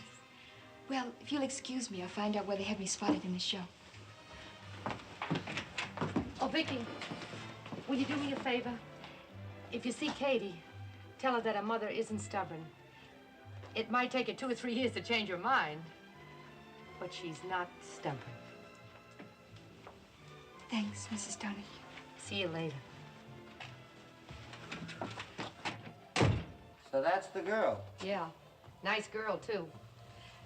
Well, if you'll excuse me, I'll find out where they have me spotted in the show. Oh, Vicky, will you do me a favor? If you see Katie, tell her that her mother isn't stubborn. It might take her 2 or 3 years to change her mind, but she's not stubborn. Thanks, Mrs. Donahue. See you later. So that's the girl. Yeah, nice girl, too.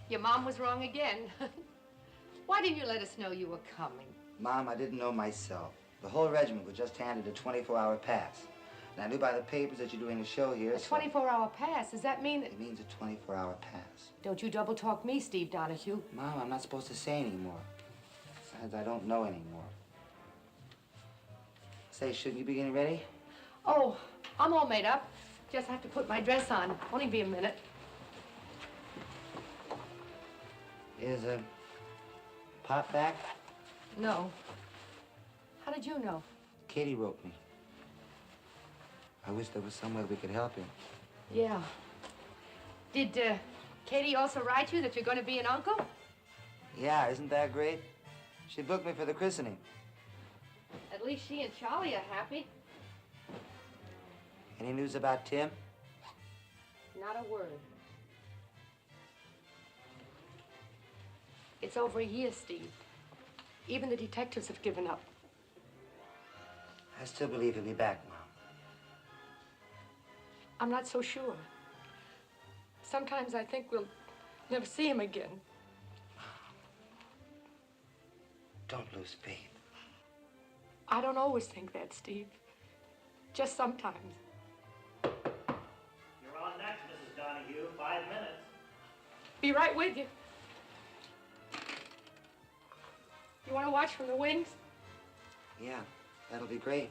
Your mom was wrong again. Why didn't you let us know you were coming? Mom, I didn't know myself. The whole regiment was just handed a 24-hour pass. And I knew by the papers that you're doing a show here. A 24-hour pass? Does that mean that... It means a 24-hour pass. Don't you double-talk me, Steve Donahue. Mom, I'm not supposed to say anymore. Besides, I don't know anymore. Say, shouldn't you be getting ready? Oh, I'm all made up. Just have to put my dress on. Only be a minute. Is Pop back? No. How did you know? Katie wrote me. I wish there was some way we could help him. Yeah. Did Katie also write you that you're going to be an uncle? Yeah, isn't that great? She booked me for the christening. At least she and Charlie are happy. Any news about Tim? Not a word. It's over a year, Steve. Even the detectives have given up. I still believe he'll be back, Mom. I'm not so sure. Sometimes I think we'll never see him again. Don't lose faith. I don't always think that, Steve. Just sometimes. You're on next, Mrs. Donahue. 5 minutes. Be right with you. You want to watch from the wings? Yeah, that'll be great.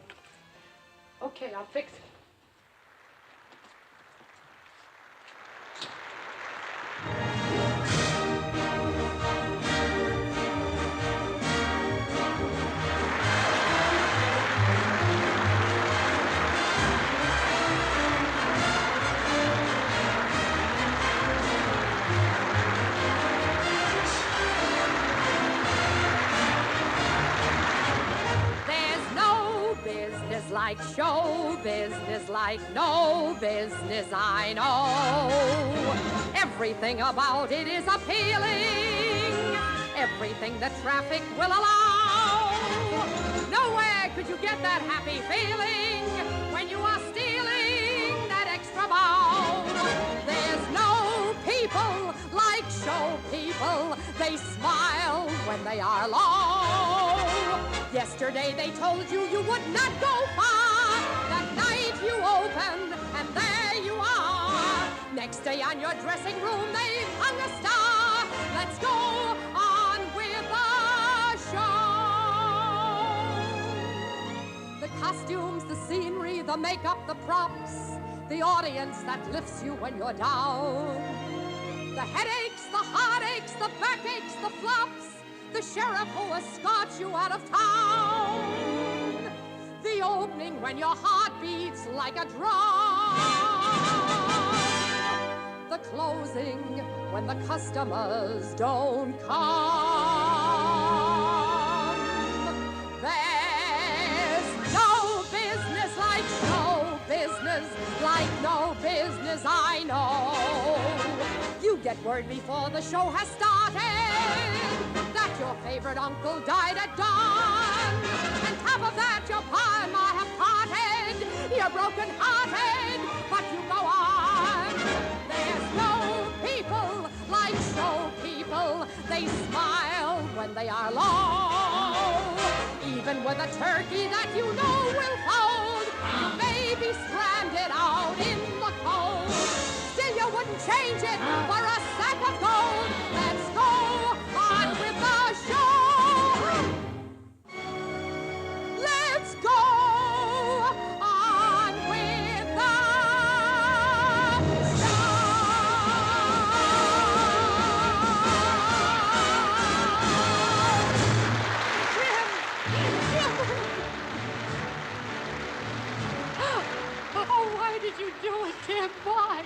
Okay, I'll fix it. Like show business, like no business I know. Everything about it is appealing, everything the traffic will allow. Nowhere could you get that happy feeling when you are stealing that extra bow. There's no people like show people, they smile when they are low. Yesterday they told you you would not go far. That night you opened and there you are. Next day on your dressing room they've hung a star. Let's go on with the show. The costumes, the scenery, the makeup, the props, the audience that lifts you when you're down. The headaches, the heartaches, the backaches, the flops, the sheriff who escorts you out of town. The opening when your heart beats like a drum. The closing when the customers don't come. There's no business like show business, like no business I know. get word before the show has started that your favorite uncle died at dawn. On top of that, your pa and ma have parted. You're broken-hearted, but you go on. There's no people like show people. They smile when they are low. Even with a turkey that you know will fold, you may be stranded out in the cold. Still, you wouldn't change it for a sack of gold. Let's go on with the show. Let's go on with the Oh, why did you do it, Tim? Why?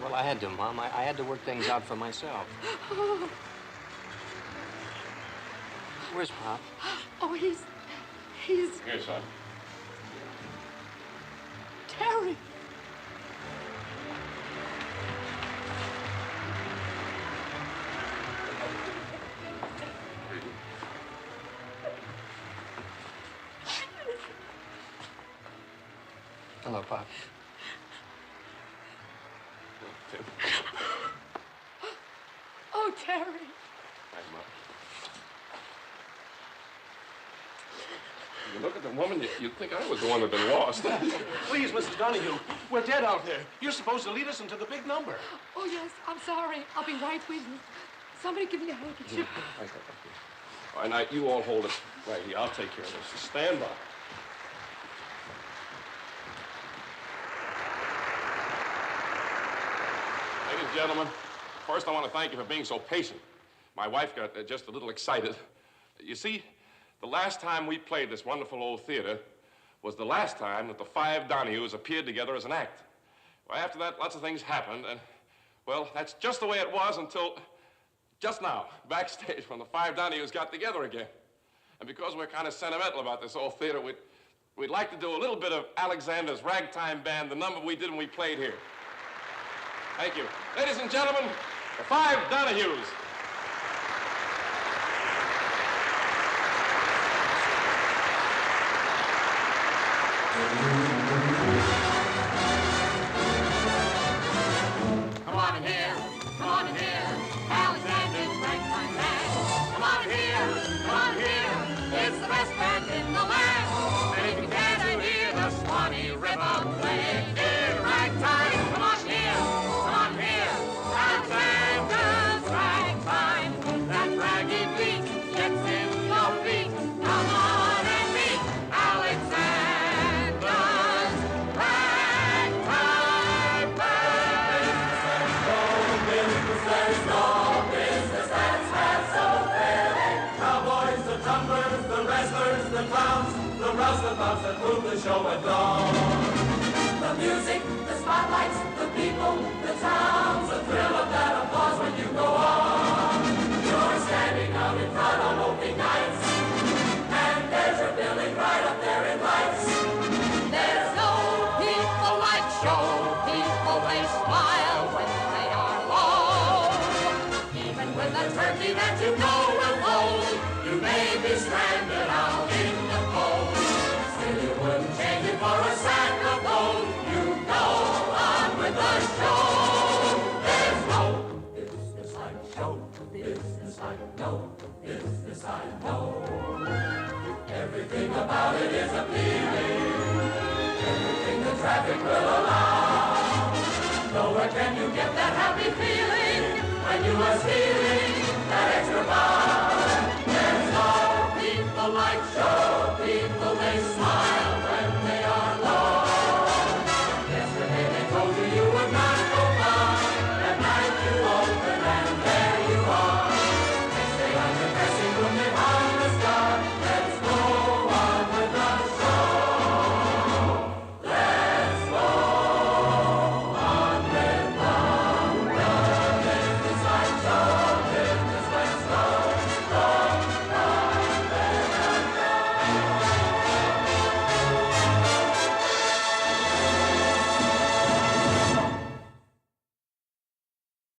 Well, I had to, Mom. I had to work things out for myself. Where's Pop? Oh, he's... Here, son. Terry. Hello, Pop. Tim. Oh, Terry. Hi, Mom. You look at the woman, you'd think I was the one that had been lost. Please, Mrs. Donahue, we're dead out there. You're supposed to lead us into the big number. Oh, yes, I'm sorry. I'll be right with you. Somebody give me a handkerchief. All right, now, you all hold it right here. I'll take care of this. Stand by. Ladies and gentlemen, first I want to thank you for being so patient. My wife got just a little excited. You see, the last time we played this wonderful old theater was the last time that the five Donahues appeared together as an act. Well, after that, lots of things happened, and, well, that's just the way it was until just now, backstage, when the five Donahues got together again. And because we're kind of sentimental about this old theater, we'd like to do a little bit of Alexander's Ragtime Band, the number we did when we played here. Thank you. Ladies and gentlemen, the five Donahues. Come on in here, come on in here, Alexander's Ragtime Band. Come on in here, it's the best band in the land. And if you care to hear the Swanee River play in ragtime, come on here, Alexander's Ragtime. That raggy beat gets in your feet. Come on and meet Alexander's Ragtime Band. There's no business that's half so thrilling. Cowboys, the tumblers, the wrestlers, the clowns, the roustabouts that move the show at dawn. The music, the spotlights, the people, the towns, the thrill of that applause when you go on. You're standing out in front on opening nights, and there's your billing right up there in lights. There's no people like show people. They smile when they are low. Even with a turkey that you know will fold, you may be stranded out in the cold. Still, you wouldn't change it for a sack of gold. You go on with the show. There's no business like show business like no business like no. Everything about it is appealing. Everything the traffic will allow. Nowhere can you get that happy feeling when you are seeing